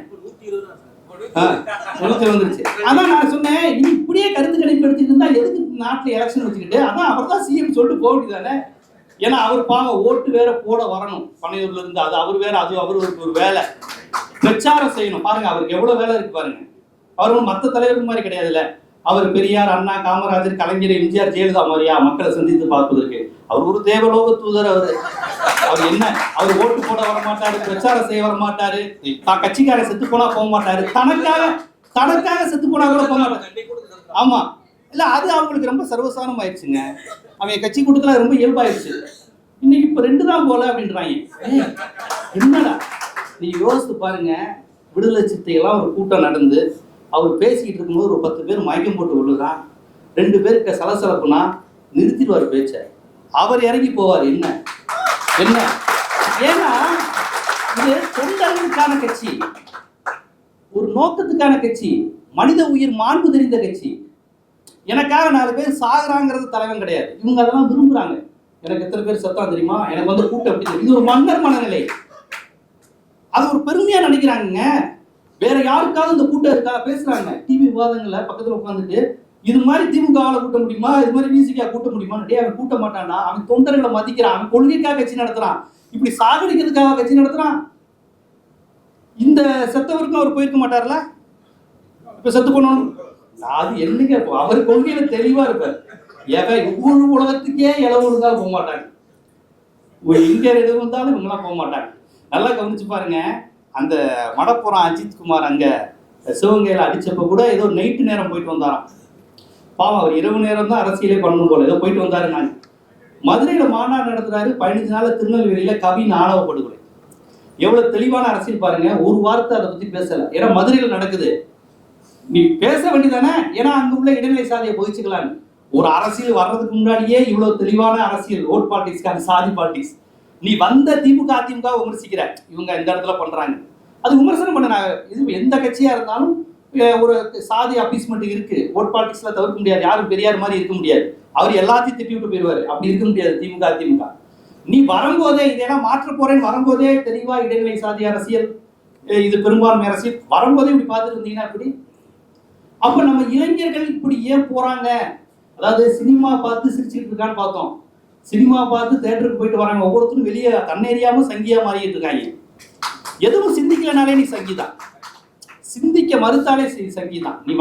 100 வந்துருச்சு. அதான் நான் சொன்னேன், நீ இப்படியே கருத்து கணிப்பு எடுத்துட்டு இருந்தா எதுக்கு நாட்டுல எலெக்ஷன் வச்சுக்கிட்டு? அதான் அவர் தான் சிஎம் சொல்லிட்டு போக வேண்டியதானே. ஏன்னா அவர் பாவம் ஓட்டு வேற போட வரணும் பனையூர்ல இருந்து, அது அவர் வேற, அது அவருக்கு ஒரு வேலை, பிரச்சாரம் செய்யணும். பாருங்க அவருக்கு எவ்வளவு வேலை இருக்கு பாருங்க. அவர் மற்ற தலைவர்கள் மாதிரி கிடையாதுல்ல. அவர் பெரியார், அண்ணா, காமராஜர், கலைஞர், எம்ஜிஆர், ஜெயலலிதா மாதிரியா மக்களை சந்தித்து பார்ப்பதற்கு? அவர் ஒரு தேவலோக தூதர். அவர் என்ன, அவர் ஓட்டு போட வர மாட்டாரு, பிரச்சாரம் செய்ய வர மாட்டாரு, கட்சிக்கார செத்து போனா போக மாட்டாரு, தனக்காக செத்து போனா கூட போக மாட்டாரு. ஆமா இல்ல, அது அவங்களுக்கு ரொம்ப சர்வசாதாரணம் ஆயிடுச்சுங்க. அவங்க கட்சி கூட்டத்துல ரொம்ப இயல்பாயிடுச்சு. இன்னைக்கு இப்ப 2 தான் போல அப்படின்றாங்க. என்னடா நீ யோசித்து பாருங்க, விடுதலை சிறுத்தைகள்லாம் ஒரு கூட்டம் நடந்து அவர் பேசிக்கிட்டு இருக்கும்போது ஒரு 10 பேர் மயக்கம் போட்டு விழுதான், 2 பேருக்கு சலசலப்புனா நிறுத்திடுவார் பேச்ச, அவர் இறங்கி போவார். என்ன ஏன்னா இது தொண்டர்களுக்கான கட்சி, ஒரு நோக்கத்துக்கான கட்சி, மனித உயிர் மாண்பு தெரிந்த கட்சி. எனக்காக 4 பேர் சாகுறாங்கிறது தலைவன் கிடையாது. இவங்க அதெல்லாம் விரும்புறாங்க. எனக்கு எத்தனை பேர் சத்தம் தெரியுமா, எனக்கு வந்து கூட்டம் எப்படி தெரியும், இது ஒரு மன்னர் மனநிலை. அது ஒரு பெருமையா நினைக்கிறாங்க. வேற யாருக்காவது இந்த கூட்டம் இருக்கா பேசுறாங்க டிவி விவாதங்கள்ல பக்கத்துல உட்காந்துட்டு, இது மாதிரி திமுகவால கூட்ட முடியுமா, இது மாதிரி விசிகா கூட்ட முடியுமா? அவன் கூட்ட மாட்டானா, அவன் தொண்டர்களை மதிக்கிறான், அவன் கொள்கைக்காக கட்சி நடத்துறான், இப்படி சாகடிக்கிறதுக்காக கட்சி நடத்துறான். இந்த செத்தவருக்கும் அவர் போயிருக்க மாட்டார்ல, இப்ப செத்து போனோம். அது என்னங்க, அவர் கொள்கையில தெளிவா இருப்பார். ஒவ்வொரு உலகத்துக்கே இளவு இருந்தாலும் போக மாட்டாங்க, எங்க எது வந்தாலும் இவங்கெல்லாம் போக மாட்டாங்க. நல்லா கவனிச்சு பாருங்க, அந்த மடப்புறம் அஜித்குமார் அங்க சிவகங்கையில அடிச்சப்ப கூட ஏதோ நைட்டு நேரம் போயிட்டு வந்தாராம். பாவம், அவர் இரவு நேரம் தான் அரசியலே பண்ணணும் போல, ஏதோ போயிட்டு வந்தாரு. நான் மதுரையில மாநாடு நடத்துறாரு, 15 நாள் திருநெல்வேலியில கவின் ஆணவ படுகொலை. எவ்வளவு தெளிவான அரசியல் பாருங்க. ஒரு வார்த்தை அதை பத்தி பேசல. ஏன்னா மதுரையில் நடக்குது, நீ பேச வேண்டியதானே, ஏன்னா அங்க உள்ள இடைநிலை சாதியை பகிச்சுக்கலான்னு. ஒரு அரசியல் வர்றதுக்கு முன்னாடியே இவ்வளவு தெளிவான அரசியல், ஓட் பாலிடிக்ஸ்க்கான சாதி பாலிடிக்ஸ். நீ வந்த திமுக அதிமுக விமர்சிக்கிற, இவங்க இந்த இடத்துல பண்றாங்க, அது விமர்சனம் பண்ண. இது எந்த கட்சியா இருந்தாலும் ஒரு சாதி அப்பீஸ்மெண்ட் இருக்கு, ஓட் பாலிடிக்ஸ்ல தவிர்க்க முடியாது. யாரும் பெரியார் மாதிரி இருக்க முடியாது, அவர் எல்லாத்தையும் திட்டி விட்டு போயிடுவாரு. அப்படி இருக்க முடியாது திமுக அதிமுக. நீ வரும்போதே இதெல்லாம் மாற்ற போறேன்னு வரும்போதே தெளிவா இடைநிலை சாதி அரசியல், இது பெரும்பான்மை அரசியல் வரும்போதே இப்படி பார்த்துட்டு இருந்தீங்கன்னா இப்படி. அப்ப நம்ம இளைஞர்கள் இப்படி ஏன் போறாங்க? அதாவது சினிமா பார்த்து சிரிச்சுட்டு இருக்கான்னு பார்த்தோம், சினிமா பார்த்து தேட்டருக்கு போயிட்டு வராங்க. ஒவ்வொருத்தரும் வெளியே தன்னேறியாம சங்கியா மாறிட்டு இருக்காங்க. எதுவும் சிந்திக்கலனாலே நீ சங்கிதான், சிந்திக்க மறுத்தாலே சங்கிதான். நீ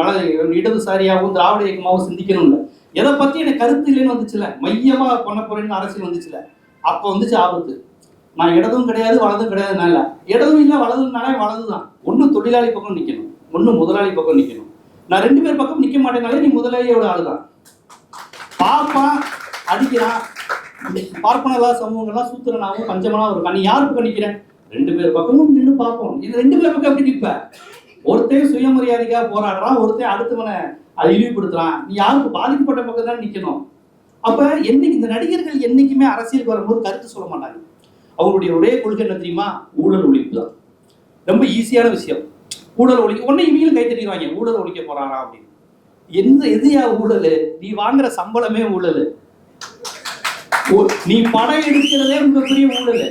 இடதுசாரியாகவும் திராவிட இயக்கமாகவும் சிந்திக்கணும் இல்லை. எதை பத்தி எனக்கு கருத்து இல்லைன்னு வந்துச்சுல, மையமா பண்ண போறேன்னு அரசியல் வந்துச்சுல, அப்போ வந்துச்சு ஆபத்து. நான் இடதும் கிடையாது வலதும் கிடையாதுனால, இடதும் இல்லை வலதுனாலே வலதுதான். ஒன்றும் தொழிலாளி பக்கம் நிற்கணும், ஒன்றும் முதலாளி பக்கம் நிற்கணும். நான் 2 பேர் பக்கம் நிற்க மாட்டேனாலே நீ முதலாளியோட ஆளுதான். பார்ப்பான், அடிக்கிறான், பார்ப்பனலா சமூகங்கள்லாம் சூத்திரனாகவும் பஞ்சமனா இருக்கும். நீ யார் பக்கம் நிற்கிறேன்? 2 பேர் பக்கமும் நின்று பார்ப்போம். இது 2 பேர் பக்கம் எப்படி நிற்ப? ஒருத்தையும் சுயமரியாதைக்காக போராடுறான், ஒருத்தையும் அடுத்தவனை அதை இழிவுபடுத்துறான். நீ யாருக்கு பாதிக்கப்பட்ட பக்கம் தான் நிற்கணும். அப்ப என்னைக்கு இந்த நடிகர்கள் என்னைக்குமே அரசியலுக்கு வரும்போது கருத்து சொல்ல மாட்டாங்க. அவங்களுடைய ஒரே கொள்கை என்ன தெரியுமா? ஊழல் ஒழிப்பு தான். ரொம்ப ஈஸியான விஷயம். ஊழல் ஒழிக்க உடனே இவங்களும் கை தட்டிடுவாங்க, ஊழல் ஒழிக்க போறாரா அப்படின்னு. எதையா ஊழல்? நீ வாங்குற சம்பளமே ஊழல். நீ படம் எடுக்கிறதே மிகப்பெரிய ஊழல்.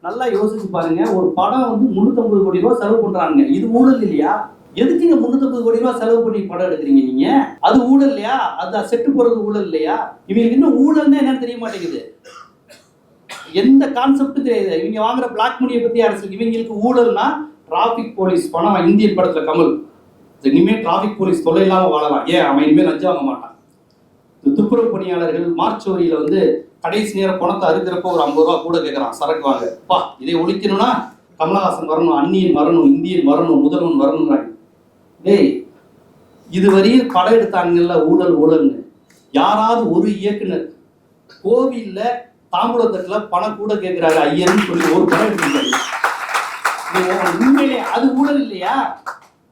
நல்லா யோசிச்சு பாருங்க. ஒரு படம் வந்து 350 கோடி ரூபாய் செலவு பண்றாங்க, இது ஊழல் இல்லையா? எதுக்கு இங்க 350 கோடி ரூபாய் செலவு பண்ணி படம் எடுக்கிறீங்க நீங்க? அது ஊழல் இல்லையா? அது செட்டு போறது ஊழல் இல்லையா? இவங்களுக்கு இன்னும் ஊழல்னா என்னன்னு தெரிய மாட்டேங்குது. எந்த கான்செப்டும் தெரியாது. இவங்க வாங்குற பிளாக் மணியை பத்தி அரசியல். இவங்களுக்கு ஊழல்னா டிராபிக் போலீஸ் பணம். இந்தியன் படத்துல கமல், இனிமே டிராபிக் போலீஸ் தொல்லை இல்லாம வாழலாம். ஏன்? அவன் இனிமேல் லஞ்சம் வாங்க மாட்டான். துப்புரவு பணியாளர்கள் மார்ச் வரியில வந்து கடைசி நேரம் பணத்தை அறுக்கிறப்ப ஒரு 50 ரூபா கூட கேட்கறான், சரக்கு வாங்க. பா, இதை ஒழிக்கணும்னா கமலஹாசன் வரணும், அந்நியன் வரணும், இந்தியன் வரணும், முதல்வன் வரணும்ன்றாங்க. டேய், இதுவரையும் படம் எடுத்தாங்கல்ல ஊழல் ஊழல்னு, யாராவது ஒரு இயக்குனர் கோவில்ல தாம்பூலத்தட்டுல பணம் கூட கேட்கிறாரு ஐயன்னு சொல்லி ஒரு படம் எடுத்துருக்காரு? உண்மையிலே அது ஊழல் இல்லையா?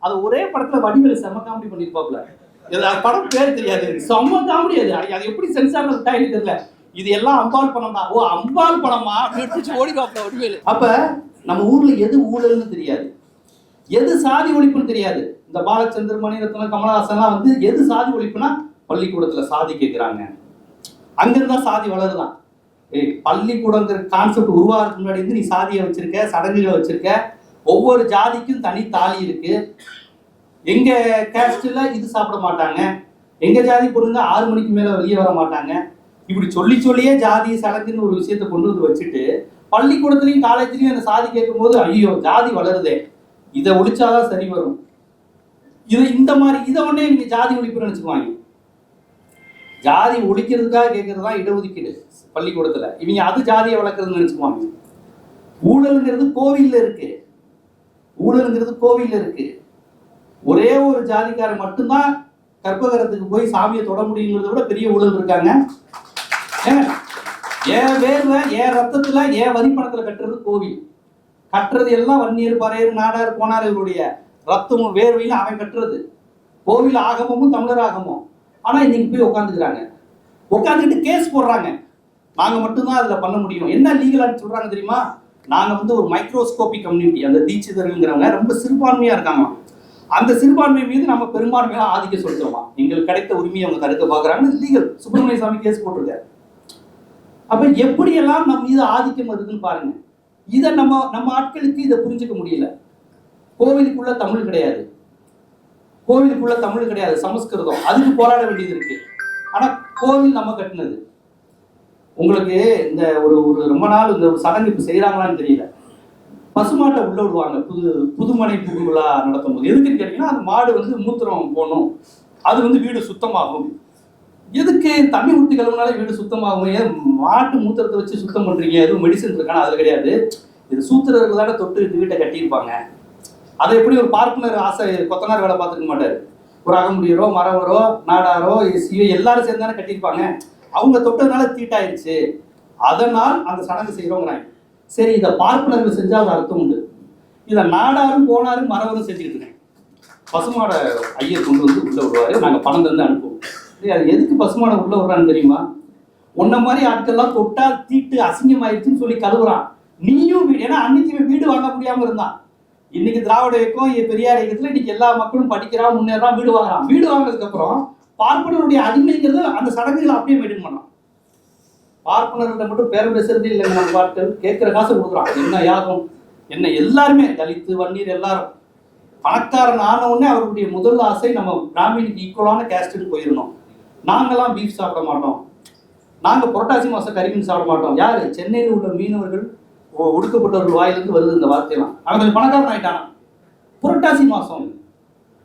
அது ஒரே படத்துல வடிவேலு செம்ம காமெடி பண்ணிருப்பாப்ல. படம் பேர் தெரியாது, செம்ம காமெடி. அது எப்படி சென்சார்ல விட்டா எனக்கு தெரியல. இது எல்லாம் அம்பாள் படம் தான். ஓ, அம்பாள் படமா அப்படின்னு ஓடிப்பாப்ல வடிவேலு. அப்ப நம்ம ஊர்ல எது ஊழல்னு தெரியாது, எது சாதி ஒழிப்புன்னு தெரியாது. இந்த பாலச்சந்தர், மணிரத்னம், கமலஹாசன்லாம் வந்து எது சாதி ஒழிப்புனா பள்ளிக்கூடத்துல சாதி கேட்கிறாங்க, அங்கிருந்தா சாதி வளருதான். பள்ளிக்கூடங்கிற கான்செப்ட் உருவாகிறதுக்கு முன்னாடி வந்து நீ சாதியை வச்சிருக்க, சடங்குகளை வச்சிருக்க. ஒவ்வொரு ஜாதிக்கும் தனி தாலி இருக்கு. எங்க கேஸ்ட்ல இது சாப்பிட மாட்டாங்க, எங்க ஜாதி பொண்ணுங்க 6 மணிக்கு மேல வெளியே வர மாட்டாங்க. இப்படி சொல்லி சொல்லியே ஜாதி சடங்குன்னு ஒரு விஷயத்த கொண்டு வந்து வச்சுட்டு பள்ளிக்கூடத்துலயும் காலேஜ்லயும் அந்த சாதி கேட்கும் போது ஐயோ ஜாதி வளருதே, இதை ஒழிச்சாதான் சரி வரும். இது இந்த மாதிரி இதை உடனே நீங்க ஜாதி ஒழிப்பு நினைச்சுக்குவாங்க. ஜாதி ஒழிக்கிறதுக்காக கேட்கறது தான் இடஒதுக்கீடு பள்ளிக்கூடத்துல. இவங்க அது ஜாதியை வளர்க்கறதுன்னு நினைச்சுக்குவாங்க. ஊழலுங்கிறது கோவில்ல இருக்கு, ஊழலுங்கிறது கோவில்ல இருக்கு. ஒரே ஒரு ஜாதிக்காரன் மட்டும்தான் கற்பகரத்துக்கு போய் சாமியை தொட முடியுங்கிறத விட பெரிய ஊழல் இருக்காங்க. ஏன் வேர்வை, ஏன் ரத்தத்துல, ஏன் வரி பணத்துல கட்டுறது கோவில். கட்டுறது எல்லாம் வன்னியர், பறையர், நாடார், கோனார் இவருடைய ரத்தமும் வேர்வையும் அவன் கட்டுறது. கோவில் ஆகமும் தமிழர் ஆகமும். ஆனா இன்னைக்கு போய் உட்காந்துக்கிறாங்க, உட்காந்துக்கிட்டு கேஸ் போடுறாங்க. நாங்க மட்டும்தான் அதுல பண்ண முடியும். என்ன லீகலான்னு சொல்றாங்க தெரியுமா? நாங்க வந்து ஒரு மைக்ரோஸ்கோபிக் கம்யூனிட்டி. அந்த தீட்சிதர்கள்ங்கிறவங்க ரொம்ப சிறுபான்மையா இருக்காங்க. அந்த சிறுபான்மை மீது நம்ம பெரும்பான்மையா ஆதிக்க செலுத்துறோமா, எங்களுக்கு கிடைத்த உரிமையை அவங்க தடுக்க பாக்குறாங்க. லீகல் சுப்பிரமணிய சாமி கேஸ் போட்டிருக்காரு. அப்ப எப்படியெல்லாம் நம்ம மீது ஆதிக்கம் வருதுன்னு பாருங்க. இதை நம்ம ஆட்களுக்கு இதை புரிஞ்சுக்க முடியல. கோவிலுக்குள்ள தமிழ் கிடையாது, கோவிலுக்குள்ள தமிழ் கிடையாது, சமஸ்கிருதம். அதுக்கு போராட வேண்டியது இருக்கு. ஆனா கோவில் நம்ம கட்டினது. உங்களுக்கு இந்த ஒரு ரொம்ப நாள் இந்த ஒரு சடங்கு இப்ப செய்யறாங்களான்னு தெரியல. பசுமாட்டை உள்ள விடுவாங்க புதுமனை புது விழா நடத்தும் போது. எதுக்குன்னு கேட்டீங்கன்னா, அந்த மாடு வந்து மூத்திரம் போகணும், அது வந்து வீடு சுத்தமாகும். எதுக்கு? தண்ணி ஊற்றி கழுவுனாலே வீடு சுத்தமாகும். ஏன் மாட்டு மூத்திரத்தை வச்சு சுத்தம் பண்றீங்க? எதுவும் மெடிசன் இருக்கானா? அது கிடையாது. இது சூத்திரர்கள் தானே தொட்டு இந்த வீட்டை கட்டியிருப்பாங்க. அதை எப்படி ஒரு பார்ப்பனர் ஆசை கொத்தனார் வேலை பார்த்துக்க மாட்டாரு. ஒரு அகமுடியரோ, மரவரோ, நாடாரோ, எஸ்சியோ எல்லாரும் சேர்ந்து தானே கட்டியிருப்பாங்க. அவங்க தொட்டதுனால தீட்டாயிருச்சு, அதனால் அந்த சடங்கு செய்யறோங்கிறாங்க. சரி, இதை பார்ப்பனர்கள் செஞ்சா அது அர்த்தம் உண்டு. இதை நாடாரும், கோனாரும், மரவரும் செஞ்சுக்கிட்டு இருக்கேன். பசுமாடை ஐயர் கொண்டு வந்து உள்ள விடுவாரு, நாங்கள் பணம் தந்து அனுப்புவோம். அது எதுக்கு பசுமாடை உள்ள விடுறான்னு தெரியுமா? உன்ன மாதிரி ஆட்கள்லாம் தொட்டா தீட்டு அசிங்கமாயிருச்சுன்னு சொல்லி கழுவுறான். நீயும் ஏன்னா அன்னைக்கு வீடு வாங்க முடியாம இருந்தான். இன்னைக்கு திராவிட இயக்கம், பெரியார் இயக்கத்துல இன்னைக்கு எல்லா மக்களும் படிக்கிறான், முன்னேறான், வீடு வாங்குறான். வீடு வாங்கினதுக்கு அப்புறம் பார்ப்பனருடைய அடிமைங்கிறது அந்த சடங்குகளை அப்படியே மெயின்டைன் பண்ணலாம். பார்ப்பனர்கிட்ட மட்டும் பேரம் பேசுறது இல்லைங்க. நம்ம பாட்கள் கேட்கிற காசு கொடுக்குறான். என்ன யாகம், என்ன எல்லாருமே தலித்து, வன்னியர் எல்லாரும். பணக்காரன் ஆன உடனே அவருடைய முதல் ஆசை நம்ம பிராமினுக்கு ஈக்குவலான கேஸ்ட்டுக்கு போயிடணும். நாங்கெல்லாம் பீஃப் சாப்பிட மாட்டோம், நாங்க புரட்டாசி மாசம் கறிமீன் சாப்பிட மாட்டோம். யாரு? சென்னையில் உள்ள மீனவர்கள், ஒடுக்கப்பட்டவர்கள் வாயிலிருந்து வருது இந்த வார்த்தையெல்லாம். அவன் கொஞ்சம் பணக்காரன் ஆயிட்டானா. புரட்டாசி மாசம்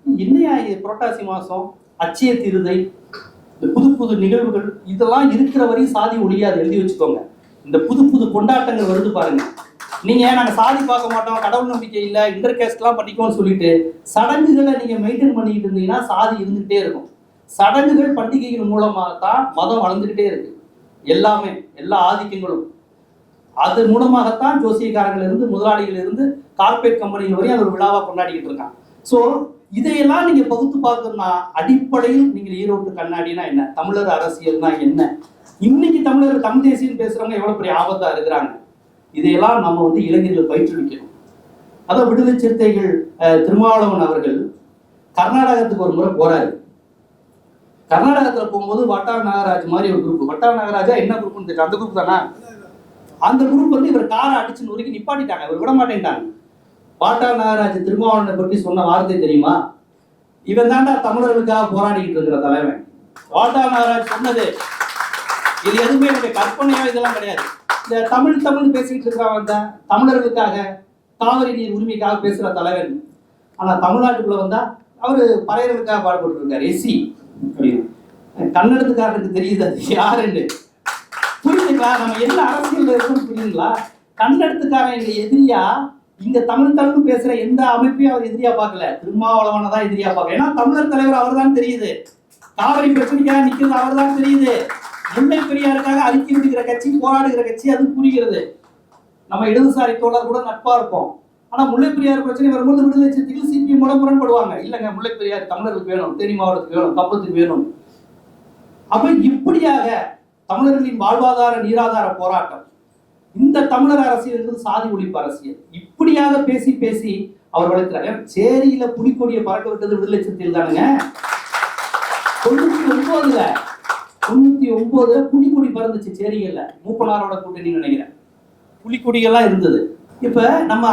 என்னையா இது? புரட்டாசி மாசம் அச்சய திருதை, புது புது நிகழ்வுகள், இதெல்லாம் இருக்கிற வரையும் சாதி ஒழியாது, எழுதி வச்சுக்கோங்க. இந்த புது புது கொண்டாட்டங்கள் வருது பாருங்க. நீங்க நாங்க சாதி பார்க்க மாட்டோம், கடவுள் நம்பிக்கை இல்லை, இன்டர் கேஸ்ட்லாம் பண்ணிக்கோன்னு சொல்லிட்டு சடங்குகளை நீங்க மெயின்டைன் பண்ணிட்டு இருந்தீங்கன்னா சாதி இருந்துகிட்டே இருக்கும். சடங்குகள் பண்டிகைகள் மூலமாக தான் மதம் வளர்ந்துகிட்டே இருக்கு. எல்லாமே எல்லா ஆதிக்கங்களும் அது மூலமாகத்தான் ஜோசியக்காரங்கள் இருந்து முதலாளிகள் இருந்து கார்பரேட் கம்பெனிகள் வரையும் அது ஒரு விழாவா கொண்டாடிக்கிட்டு இருக்காங்க. ஸோ இதையெல்லாம் நீங்க பகுத்து பார்க்கணும்னா அடிப்படையில் நீங்க ஈரோட்டு கண்ணாடினா என்ன, தமிழர் அரசியல்னா என்ன, இன்னைக்கு தமிழர் தமிழ் தேசியம் பேசுறவங்க எவ்வளவு பெரிய ஆபத்தா இருக்கிறாங்க, இதையெல்லாம் நம்ம வந்து இளைஞர்கள் பயிற்றுவிக்கணும். அதான் விடுதலை சிறுத்தைகள் திருமாவளவன் அவர்கள் கர்நாடகத்துக்கு ஒரு முறை போறாரு. கர்நாடகத்துல போகும்போது வட்டார் நாகராஜ் மாதிரி ஒரு குரூப், வட்டார் நாகராஜா என்ன குரூப்னு தெரியும், அந்த குரூப் தானே, அந்த குரூப் வந்து இவர் காரை அடிச்சு நொறுக்கி நிப்பாட்டிட்டாங்க, இவர் விட மாட்டேன்ட்டாங்க. வாட்டார் நாகராஜ் திருமாவளவனை பற்றி சொன்ன வார்த்தை தெரியுமா, இவன் தாண்டா தமிழர்களுக்காக போராடிக்கிட்டு இருக்கிற தலைவன். வாட்டார் நாகராஜ் சொன்னது இது எதுவுமே என்னுடைய கற்பனையோ இதெல்லாம் கிடையாது. இந்த தமிழ் பேசிக்கிட்டு இருக்கிறவன் தான் தமிழர்களுக்காக காவிரி நீர் உரிமைக்காக பேசுற தலைவன். ஆனா தமிழ்நாட்டுக்குள்ள வந்தா அவரு பறையர்களுக்காக பாடுபட்டு இருக்காரு, எஸ்சி அப்படின்னு. கன்னடத்துக்காரனுக்கு தெரியுது அது யாருன்னு, புரியுதுங்களா? நம்ம என்ன அரசியல் இருக்குன்னு புரியுதுங்களா? கன்னடத்துக்காரன் எங்க எதிரியா, இங்க தமிழ் பேசுற எந்த அமைப்பையும் அவர் எதிரியா பார்க்கல, திருமாவளவனை தான் எதிரியா பார்க்கல. ஏன்னா தமிழர் தலைவர் அவர் தான் தெரியுது, காவிரி பிரச்சனைக்காக நிக்கிறது அவர் தான் தெரியுது, முல்லை பெரியாருக்காக அறிக்கை விடுகிற கட்சி, போராடுகிற கட்சி, அது புரிகிறது. நம்ம இடதுசாரி தோழர் கூட நட்பா இருப்போம். ஆனா முல்லை பெரியார் பிரச்சனை வரும்போது விடுதலை சிறுத்தைகள் சிபிஎம் முரண்படுவாங்க. இல்லைங்க, முல்லை பெரியார் தமிழர்களுக்கு வேணும், தேனி மாவட்டத்துக்கு வேணும், கப்பத்துக்கு வேணும். அப்ப இப்படியாக தமிழர்களின் வாழ்வாதார நீராதார போராட்டம், இந்த தமிழர் அரசியல் என்பது சாதி ஒழிப்பு அரசியல். இப்படியாக பேசி பேசி அவர் வளர்க்கிறாங்க. சேரியில புலிக்கொடியை பறக்க விட்டது விடுதலை சிறுத்தைகள் தானுங்க. 99ல புலிக்கொடி பறந்துச்சு சேரிகள்ல, மூப்பனாரோட கூட்டணி நினைக்கிறேன், புலிக்கொடிகள்லாம் இருந்தது. இப்ப நம்ம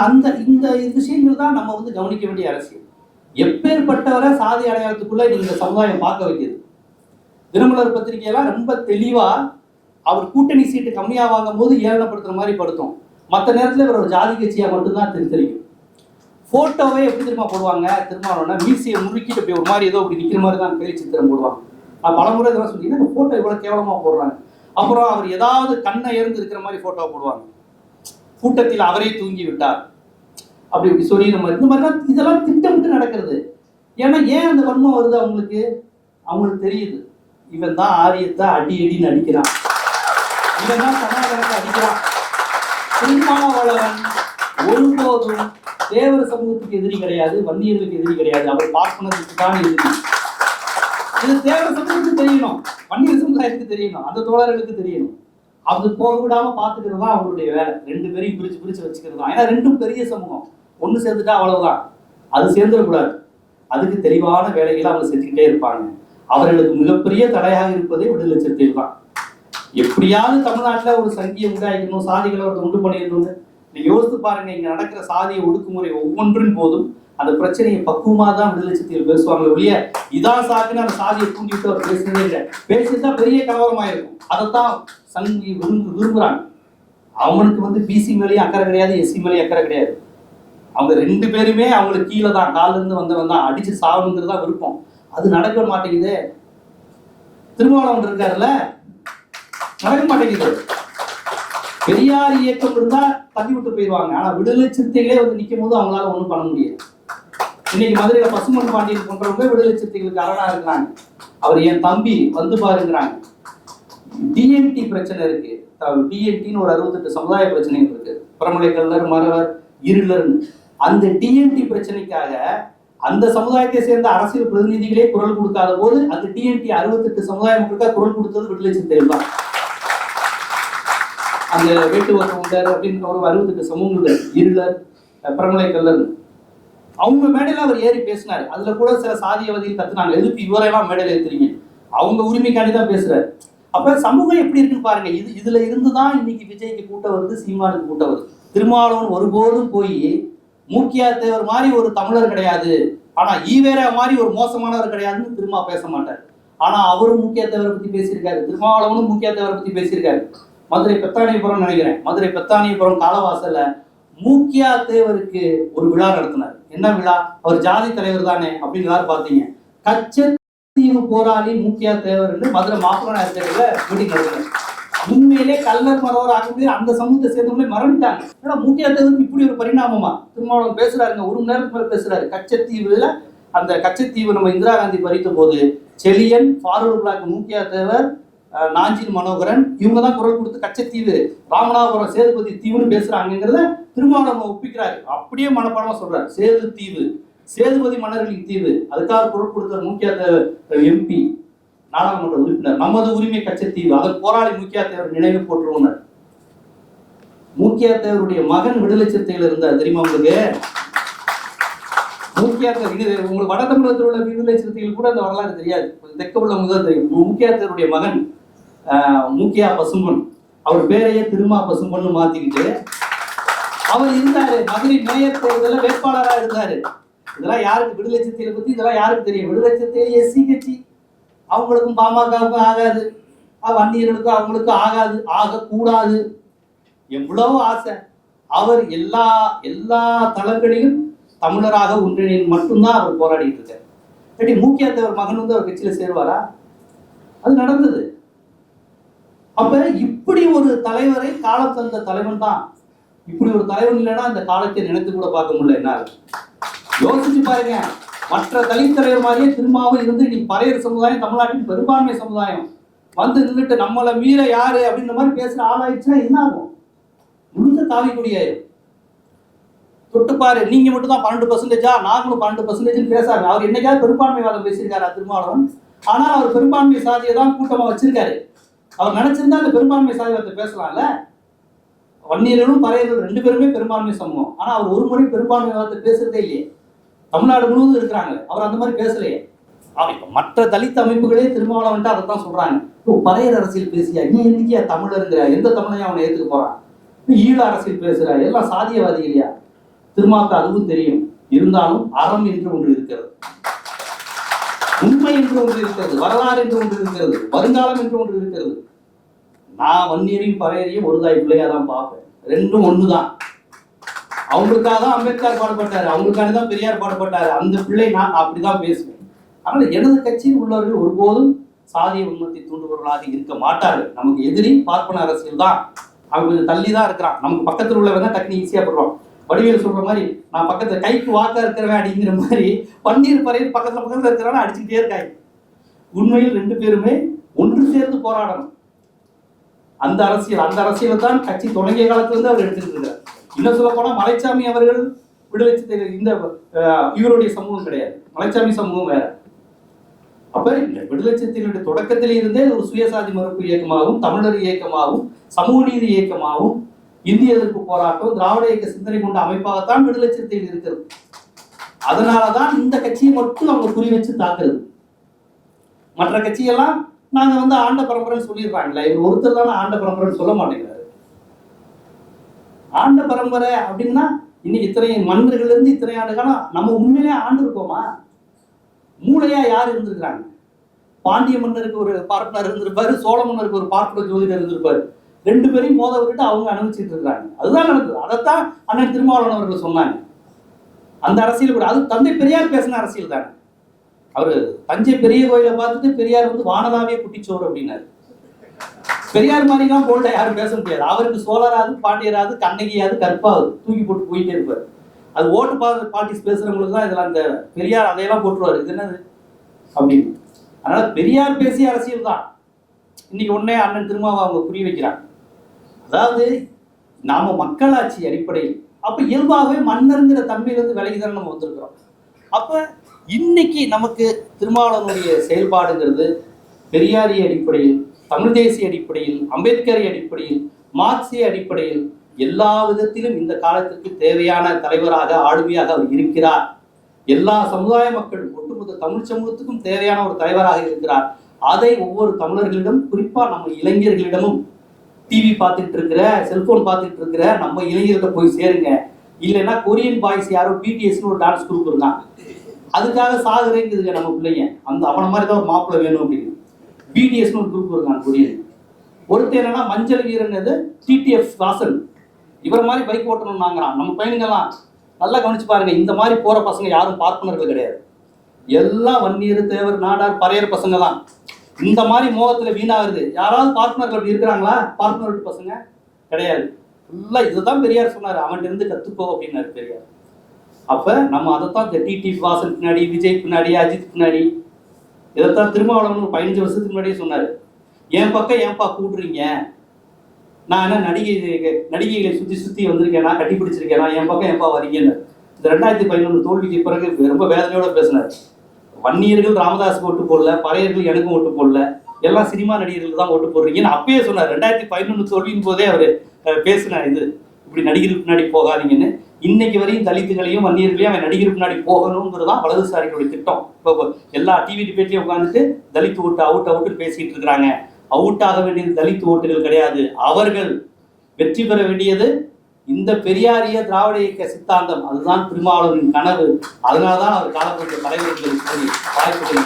இந்த விஷயங்கள் தான் நம்ம வந்து கவனிக்க வேண்டிய அரசியல். எப்பேற்பட்டவரை சாதி அடையாளத்துக்குள்ள நீங்க சமுதாயம் பார்க்க வைக்கிறது. தினமலர் பத்திரிகையெல்லாம் ரொம்ப தெளிவா அவர் கூட்டணி சீட்டு கம்மியா வாங்கும் போது ஏளனப்படுத்துற மாதிரி படுத்தும், மற்ற நேரத்தில் இவர் ஒரு ஜாதி கட்சியா மட்டும்தான் தெரியும். போட்டோவை எப்படி தெரியுமா போடுவாங்க, திருமாவளவனை மீசியை முறுக்கிட்டு அப்படி ஒரு மாதிரி ஏதோ அப்படி நிற்கிற மாதிரி தான் கேலி சித்திரம் போடுவாங்க. நான் பலமுறை இதெல்லாம் சொல்லிங்கன்னா இந்த போட்டோ இவ்வளவு கேவலமா போடுறாங்க. அப்புறம் அவர் ஏதாவது கண்ணை இறந்து இருக்கிற மாதிரி போட்டோ போடுவாங்க, கூட்டத்தில் அவரே தூங்கி விட்டார் அப்படி இப்படி சொல்லி இந்த மாதிரிலாம் இதெல்லாம் திட்டமிட்டு நடக்கிறது. ஏன்னா ஏன் அந்த வன்மம் வருது அவங்களுக்கு தெரியுது, இவன் தான் ஆரியத்தை அடின்னு அடிக்கிறான், இவன் தான் சனாதனத்தை அடிக்கிறான். திருமாவளவன் ஒருபோதும் தேவர் சமூகத்துக்கு எதிரி கிடையாது, வன்னியர்களுக்கு எதிரி கிடையாது, அவர் பார்ப்பனத்துக்கு தான் எதிரி. இது தேவர் சமூகத்துக்கு தெரியணும், வன்னியர் சமுதாயத்துக்கு தெரியணும், அந்த தோழர்களுக்கு தெரியணும். அது போக விடாம பார்த்துக்கிறது தான் அவங்களுடைய வேலை. ரெண்டு பேரையும் பிரிச்சு வச்சுக்கிறது தான். ஏன்னா ரெண்டும் பெரிய சமூகம், ஒன்று சேர்ந்துட்டா அவ்வளவுதான், அது சேர்ந்துடக்கூடாது. அதுக்கு தெளிவான வேலைகளை அவங்க செஞ்சுக்கிட்டே இருப்பாங்க. அவர்களுக்கு மிகப்பெரிய தடையாக இருப்பதே விடுதலை சிறுத்தைகள் தான். எப்படியாவது தமிழ்நாட்டில் ஒரு சங்கியை உண்டாக்கணும், சாதிகளை ஒரு உண்டு பண்ணிடணும்னு நீங்க யோசித்து பாருங்க. இங்க நடக்கிற சாதிய ஒடுக்குமுறை ஒவ்வொன்றின் போதும் அந்த பிரச்சனையை பக்குவமா தான் விடுதலை சிறுத்தைகள் பேசுவாங்க ஒழிய இதான் சாக்குன்னு அந்த சாதியை தூண்டிவிட்டு அவர் பேசுனதே இல்லை. பேசிட்டா பெரிய கலவரமாயிருக்கும். அதைத்தான் சங்கி விரும்புறாங்க. அவனுக்கு வந்து பிசி மேலேயும் அக்கறை கிடையாது, எஸ்சி மேலேயும் அக்கறை கிடையாது. அவங்க ரெண்டு பேருமே அவங்களுக்கு கீழே தான், காலில இருந்து வந்தவன் தான், அடிச்சு சாவுங்கிறது தான் விருப்பம். அது நடக்க மாட்டேங்குது. திருமாவளவன் இருக்காருல்ல, நடக்க மாட்டேங்குது. பெரியார் இயக்கம் இருந்தா தள்ளி விட்டு போயிடுவாங்க. ஆனா விடுதலை சிறுத்தைகளே வந்து நிற்கும் போது அவங்களால ஒண்ணும் பண்ண முடியாது. இன்னைக்கு மதுரையில பசுமன் பாண்டியன் போன்றவங்க விடுதலை சிறுத்தைகளுக்கு அரணா இருக்கிறாங்க. அவர் என் தம்பி வந்து பாருங்கிறாங்க. டிஎன்டி பிரச்சனை இருக்கு, டிஎன்டின்னு ஒரு 68 சமுதாய பிரச்சனைகள் இருக்கு, பிரமலை கல்லர், மறவர், இருளர். அந்த டிஎன்டி பிரச்சனைக்காக அந்த சமுதாயத்தை சேர்ந்த அரசியல் பிரதிநிதிகளே குரல் கொடுக்காத போது அந்த டிஎன்டி 68 சமுதாய மக்களுக்காக குரல் கொடுத்தது விடுதலை சிறுத்தைகள் தான். அந்த வேட்டுவக்க உண்டர் அப்படின்னு ஒரு 68 சமூகங்கள், இருளர், பிரமலை கல்லர், அவங்க மேடையில அவர் ஏறி பேசினாரு. அதுல கூட சில சாதியவாதிகள் கத்துனாங்க, எதுக்கு இவரெல்லாம் மேடையில ஏத்துறீங்க, அவங்க உரிமைக்காண்டி தான் பேசுறாரு. அப்ப சமூகம் எப்படி இருக்குன்னு பாருங்க. இதுல இருந்துதான் இன்னைக்கு விஜய்க்கு கூட்டம் வருது, சீமானுக்கு கூட்டம் வருது. திருமாவளவன் ஒருபோதும் போய் மூக்கியா தேவர் மாதிரி ஒரு தமிழர் கிடையாது, ஆனா ஈவேர மாதிரி ஒரு மோசமானவர் கிடையாதுன்னு திருமா பேச மாட்டார். ஆனா அவரும் மூக்கியா தேவரை பத்தி பேசியிருக்காரு, திருமாவளவனும் மூக்கியா தேவரை பத்தி பேசியிருக்காரு. மதுரை பெத்தானியபுரம் நினைக்கிறேன், மதுரை பெத்தானியபுரம் காலவாசல்ல மூக்கியா தேவருக்கு ஒரு விழா நடத்தினார். என்ன விழா? அவர் ஜாதி தலைவர் தானே அப்படின்னு எல்லாரும் பார்த்தீங்க. கச்சத்தீவு போராளி மூக்கியா தேவர் மதுரை மாப்பிள்ள மீட்டிங் நடத்தினார். உண்மையிலே கல்லர் மரவர் ஆகக்கூடிய அந்த சமூகத்தை சேர்ந்தவங்களே மறந்துட்டாங்க. ஏன்னா மூக்கியாத்தேவருக்கு இப்படி ஒரு பரிணாமமா? திருமாவளவன் பேசுறாருங்க, ஒரு மணி நேரத்துக்கு மேல பேசுறாரு. கச்சத்தீவுல அந்த கச்சத்தீவு நம்ம இந்திரா காந்தி பறித்த போது செலியன், ஃபார்வர்டு பிளாக் மூக்கியாத்தேவர், நாஞ்சில் மனோகரன் இவங்க தான் குரல் கொடுத்து கச்சத்தீவு ராமநாதபுரம் சேதுபதி தீவுன்னு பேசுறாங்கிறத திருமாவளவன் ஒப்பிக்கிறாரு. அப்படியே மனப்பாடமா சொல்றாரு. சேது தீவு, சேதுபதி மன்னர்களின் தீவு, அதுக்காக குரல் கொடுத்த மூக்கியாத்தேவர் எம்பி, நாடாளுமன்ற உறுப்பினர். நமது உரிமை கச்சத்தீவு, அதன் போராளி மூக்கியாத்தேவர் நினைவு போற்றுவோனர். மூக்கியாத்தேவருடைய மகன் விடுதலை சிறுத்தைகள் இருந்தார், தெரியுமா உங்களுக்கு? மூக்கியாத்தேவர், உங்களுக்கு வட தமிழகத்தில் உள்ள விடுதலை சிறுத்தைகள் கூட அந்த வரலாறு தெரியாது, தெற்க உள்ள முதல் தெரியும். மூக்கியாத்தேவருடைய மகன் மூக்கியா பசும்பொன், அவர் பேரையே திருமா பசும்பொன்னு மாத்திக்கிட்டு அவர் இருந்தாரு. மதுரை மேயர் தேர்தலில் வேட்பாளராக இருந்தாரு. இதெல்லாம் யாருக்கு? விடுதலை சிறுத்தைகளை பத்தி இதெல்லாம் யாருக்கு தெரியும்? விடுதலை சிறுத்தைகள் எஸ்சி கட்சி, அவங்களுக்கும் பாமகவுக்கும் ஆகாது, வன்னியர்களுக்கும் அவங்களுக்கும் ஆகாது, ஆகக்கூடாது. எவ்வளவு ஆசை. அவர் எல்லா தளங்களிலும் தமிழராக ஒன்றிணைந்து மட்டும்தான் அவர் போராடிட்டு இருக்காரு. மூக்கியாத்தேவர் மகன் வந்து அவர் கட்சியில சேருவாரா? அது நடந்தது. அப்ப இப்படி ஒரு தலைவரை காலம் தந்த தலைவன் தான். இப்படி ஒரு தலைவன் இல்லைன்னா இந்த காலத்தை நினைத்து கூட பார்க்க முடியல. என்ன யோசிச்சு பாருங்க. மற்ற தலித் தலைவர் மாதிரியே திருமாவும் இருந்து இன்னைக்கு பறையர் சமுதாயம், தமிழ்நாட்டின் பெரும்பான்மை சமுதாயம் வந்து நின்றுட்டு நம்மளை மீற யாரு அப்படின்ற மாதிரி பேசுற ஆளாயிடுச்சுன்னா என்ன ஆகும்? முழுக்க காவி குடியாயிரும். தொட்டுப்பாரு, நீங்க மட்டும் தான் 12%, நாங்களும் 12% பேசாரு. அவர் என்னைக்காவது பெரும்பான்மைவாதம் பேசியிருக்காரா திருமாவளவன்? ஆனால் அவர் பெரும்பான்மை சாதியை தான் கூட்டமா வச்சிருக்காரு. அவர் நினைச்சிருந்தா அந்த பெரும்பான்மை சாதியத்தை பேசலாம்ல. வன்னியர்களும் பறையர்களும் 2 பேருமே பெரும்பான்மை சமூகம். ஆனா அவர் ஒரு முறை பெரும்பான்மைவாதத்தை பேசுறதே இல்லையே. தமிழ்நாடு முழுவதும் இருக்கிறாங்க, அவர் அந்த மாதிரி பேசலையே. மற்ற தலித் அமைப்புகளே திருமாவளவன் அதைத்தான் சொல்றாங்க. பறையர் அரசியல் பேசியா? நீ என்னைக்கியா தமிழருங்கிற? எந்த தமிழையும் அவனை ஏத்துக்க போறான்? ஈழ அரசியல் பேசுற? எல்லாம் சாதியவாதி இல்லையா? திருமாவுக்கு அதுவும் தெரியும். இருந்தாலும் அறம் என்று ஒன்று இருக்கிறது, உண்மை என்று ஒன்று இருக்கிறது, வரலாறு என்று ஒன்று இருக்கிறது, வருங்காலம் என்று ஒன்று இருக்கிறது. நான் வன்னியரையும் பறையரையும் ஒரு தாய் பிள்ளையா தான் பார்ப்பேன். ரெண்டும் ஒண்ணுதான். அவங்களுக்காக தான் அம்பேத்கர் பாடுபட்டாரு, அவங்களுக்காக தான் பெரியார் பாடுபட்டாரு. அந்த பிள்ளை நான் அப்படிதான் பேசுவேன். ஆனால் எனது கட்சியில் உள்ளவர்கள் ஒருபோதும் சாதிய உண்மத்தை தூண்டுபவர்களாக இருக்க மாட்டார்கள். நமக்கு எதிரி பார்ப்பன அரசியல் தான். அவங்க கொஞ்சம் தள்ளி தான் இருக்கிறான். நமக்கு பக்கத்தில் உள்ளவங்க தான் டக்குனு ஈஸியா போடுறோம். வடிவேல் சொல்ற மாதிரி நான் பக்கத்துல கைக்கு வாக்கா இருக்கிறவன் அப்படிங்கிற மாதிரி பன்னீர் பறையில் பக்கத்துல இருக்கிறவன் அடிச்சுக்கிட்டே இருக்காங்க. உண்மையில் 2 பேருமே ஒன்று சேர்ந்து போராடணும். அந்த அரசியலை தான் கட்சி தொடங்கிய காலத்துல இருந்து அவர் எடுத்துட்டு இருக்கார். இன்னும் சொல்ல போனா மலைச்சாமி அவர்கள் விடுதலை சிறுத்தைகள் இந்த இவருடைய சமூகம் கிடையாது, மலைச்சாமி சமூகம் வேற. அப்ப இந்த விடுதலை சிறுத்தைகளுடைய தொடக்கத்திலே இருந்தே ஒரு சுயசாதி மறுப்பு இயக்கமாகவும், தமிழர் இயக்கமாகவும், சமூக நீதி இயக்கமாகவும், இந்திய எதிர்ப்பு போராட்டம், திராவிட இயக்க சிந்தனை கொண்ட அமைப்பாகத்தான் விடுதலை சிறுத்தைகள் இருக்கிறது. அதனாலதான் இந்த கட்சியை மட்டும் அவங்க குறி வச்சு தாக்குறது. மற்ற கட்சியெல்லாம் நாங்க வந்து ஆண்ட பரம்பரைன்னு சொல்லிடுறாங்களே, இவர் ஒருத்தர் தானே ஆண்ட பரம்பரைன்னு சொல்ல மாட்டேங்கிறாரு. ஆண்ட பரம்பரை அப்படின்னா இன்னைக்கு இத்தனை மன்னர்கள் இருந்து இத்தனை ஆண்டு காலம் நம்ம உண்மையிலேயே ஆண்டு இருக்கோமா? மூளையா யார் இருந்திருக்கிறாங்க? பாண்டிய மன்னருக்கு ஒரு பார்ப்பனர் இருந்திருப்பாரு, சோழ மன்னருக்கு ஒரு பார்ப்பனர் ஜோதிடர் இருந்திருப்பாரு. 2 பேரையும் மோத விட்டு அவங்க அனுபவிச்சுட்டு இருக்காங்க. அதுதான் நடந்தது. அதைத்தான் அண்ணன் திருமாவளவன் அவர்கள் சொன்னாங்க. அந்த அரசியல் கூட அது தந்தை பெரியார் பேசின அரசியல் தானே. அவரு தஞ்சை பெரிய கோயிலை பார்த்துட்டு பெரியார் வந்து வானலாவே குட்டிச்சோறு அப்படின்னாரு. பெரியார் மாதிரிலாம் போல்டா யாரும் பேச முடியாது. அவருக்கு சோழராது, பாண்டியராது, கண்ணகியாது, கற்பாவது தூக்கி போட்டு போயிட்டே இருப்பார். அது ஓட்டு பார்ட்டிஸ் பேசுறவங்களுக்கு தான் இதெல்லாம் அந்த பெரியார் அதையெல்லாம் போட்டுருவாரு. இது என்னது அப்படின்னு. அதனால பெரியார் பேசிய அரசியல் தான் இன்னைக்கு ஒன்னே அண்ணன் திருமாவை அவங்க புரிய வைக்கிறாங்க. அதாவது நாம மக்களாட்சி அடிப்படையில் அப்ப இயல்பாகவே மன்னருங்கிற தன்மையிலிருந்து விலகிதான் நம்ம வந்திருக்கிறோம். அப்ப இன்னைக்கு நமக்கு திருமாவளவனுடைய செயல்பாடுங்கிறது பெரியாரிய அடிப்படையில், தமிழ் தேசிய அடிப்படையில், அம்பேத்கரிய அடிப்படையில், மார்க்சிய அடிப்படையில் எல்லா விதத்திலும் இந்த காலத்திற்கு தேவையான தலைவராக, ஆளுமையாக அவர் இருக்கிறார். எல்லா சமுதாய மக்கள், ஒட்டுமொத்த தமிழ் சமூகத்துக்கும் தேவையான ஒரு தலைவராக இருக்கிறார். அதை ஒவ்வொரு தமிழர்களிடம், குறிப்பா நம்ம இளைஞர்களிடமும், டிவி பார்த்துட்டு இருக்கிற, செல்போன் பார்த்துட்டு இருக்கிற நம்ம இளைஞர்கிட்ட போய் சேருங்க. இல்லைன்னா கொரியன் பாய்ஸ் யாரோ பிடிஎஸ்னு ஒரு டான்ஸ் குரூப் இருந்தாங்க, அதுக்காக சாகுறேங்குதுங்க நம்ம பிள்ளைங்க. அந்த அவனை மாதிரி தான் ஒரு மாப்பிள்ளை வேணும் அப்படின்னு பிடிஎஸ்னு ஒரு குரூப் இருக்காங்க கொரியன். ஒருத்தர் என்னன்னா மஞ்சள் வீரன், டிடிஎஃப் வாசன், இவரை மாதிரி பைக் ஓட்டணும்னாங்கிறான். நம்ம பையனுங்கெல்லாம் நல்லா கவனிச்சு பாருங்க, இந்த மாதிரி போற பசங்க யாரும் பார்ப்பனர்கள் கிடையாது. எல்லாம் வன்னியர், தேவர், நாடார், பறையர் பசங்க தான். இந்த மாதிரி மோகத்துல வீணாகுது. யாராவது பார்ட்னர்கள் அப்படி இருக்கிறாங்களா? பார்ட்னர் விட்டு பசங்க கிடையாது. ஃபுல்லா இதுதான் பெரியார் சொன்னாரு, அவன் இருந்து கத்துக்கோ அப்படின்னாரு பெரியார். அப்ப நம்ம அதைத்தான் டிடி வாசன் பின்னாடி, விஜய் பின்னாடி, அஜித் பின்னாடி, இதைத்தான் திருமாவளவன் 15 வருஷத்துக்கு முன்னாடியே சொன்னாரு. என் பக்கம் ஏன்பா கூடுறீங்க, நான் என்ன நடிகைகளை சுத்தி சுத்தி வந்திருக்கேன், நான் கட்டி பிடிச்சிருக்கேன், என் பக்கம் ஏன்பா வரீங்கன்னு இந்த 2011 தோல்விக்கு பிறகு ரொம்ப வேதனையோட பேசினார். வன்னியர்கள் ராமதாஸுக்கு ஓட்டு போடல, பறையர்கள் எனக்கும் ஓட்டு போடல, எல்லாம் சினிமா நடிகர்கள் தான் ஓட்டு போடுறீங்கன்னு அப்பயே சொன்னார். 2011 தோல்வியின் போதே அவர் பேசினார், இது இப்படி நடிகருக்கு முன்னாடி போகாதீங்கன்னு. இன்னைக்கு வரையும் தலித்துகளையும் வன்னியர்களையும் அவன் நடிகருக்கு முன்னாடி போகணுங்கிறதான் வலதுசாரிகளுடைய திட்டம். இப்போ எல்லா டிவி டிபேட்லையும் உட்காந்துட்டு தலித் ஓட்டு அவுட்டுன்னு பேசிட்டு இருக்கிறாங்க. அவுட் ஆக வேண்டியது தலித் ஓட்டுகள் கிடையாது, அவர்கள் வெற்றி பெற வேண்டியது இந்த பெரியாரிய திராவிட இயக்க சித்தாந்தம். அதுதான் திருமாவளவனின் கனவு. அதனால்தான் அவர் காலப்போக்கிய தலைவர்களுக்கு வாய்ப்புகள்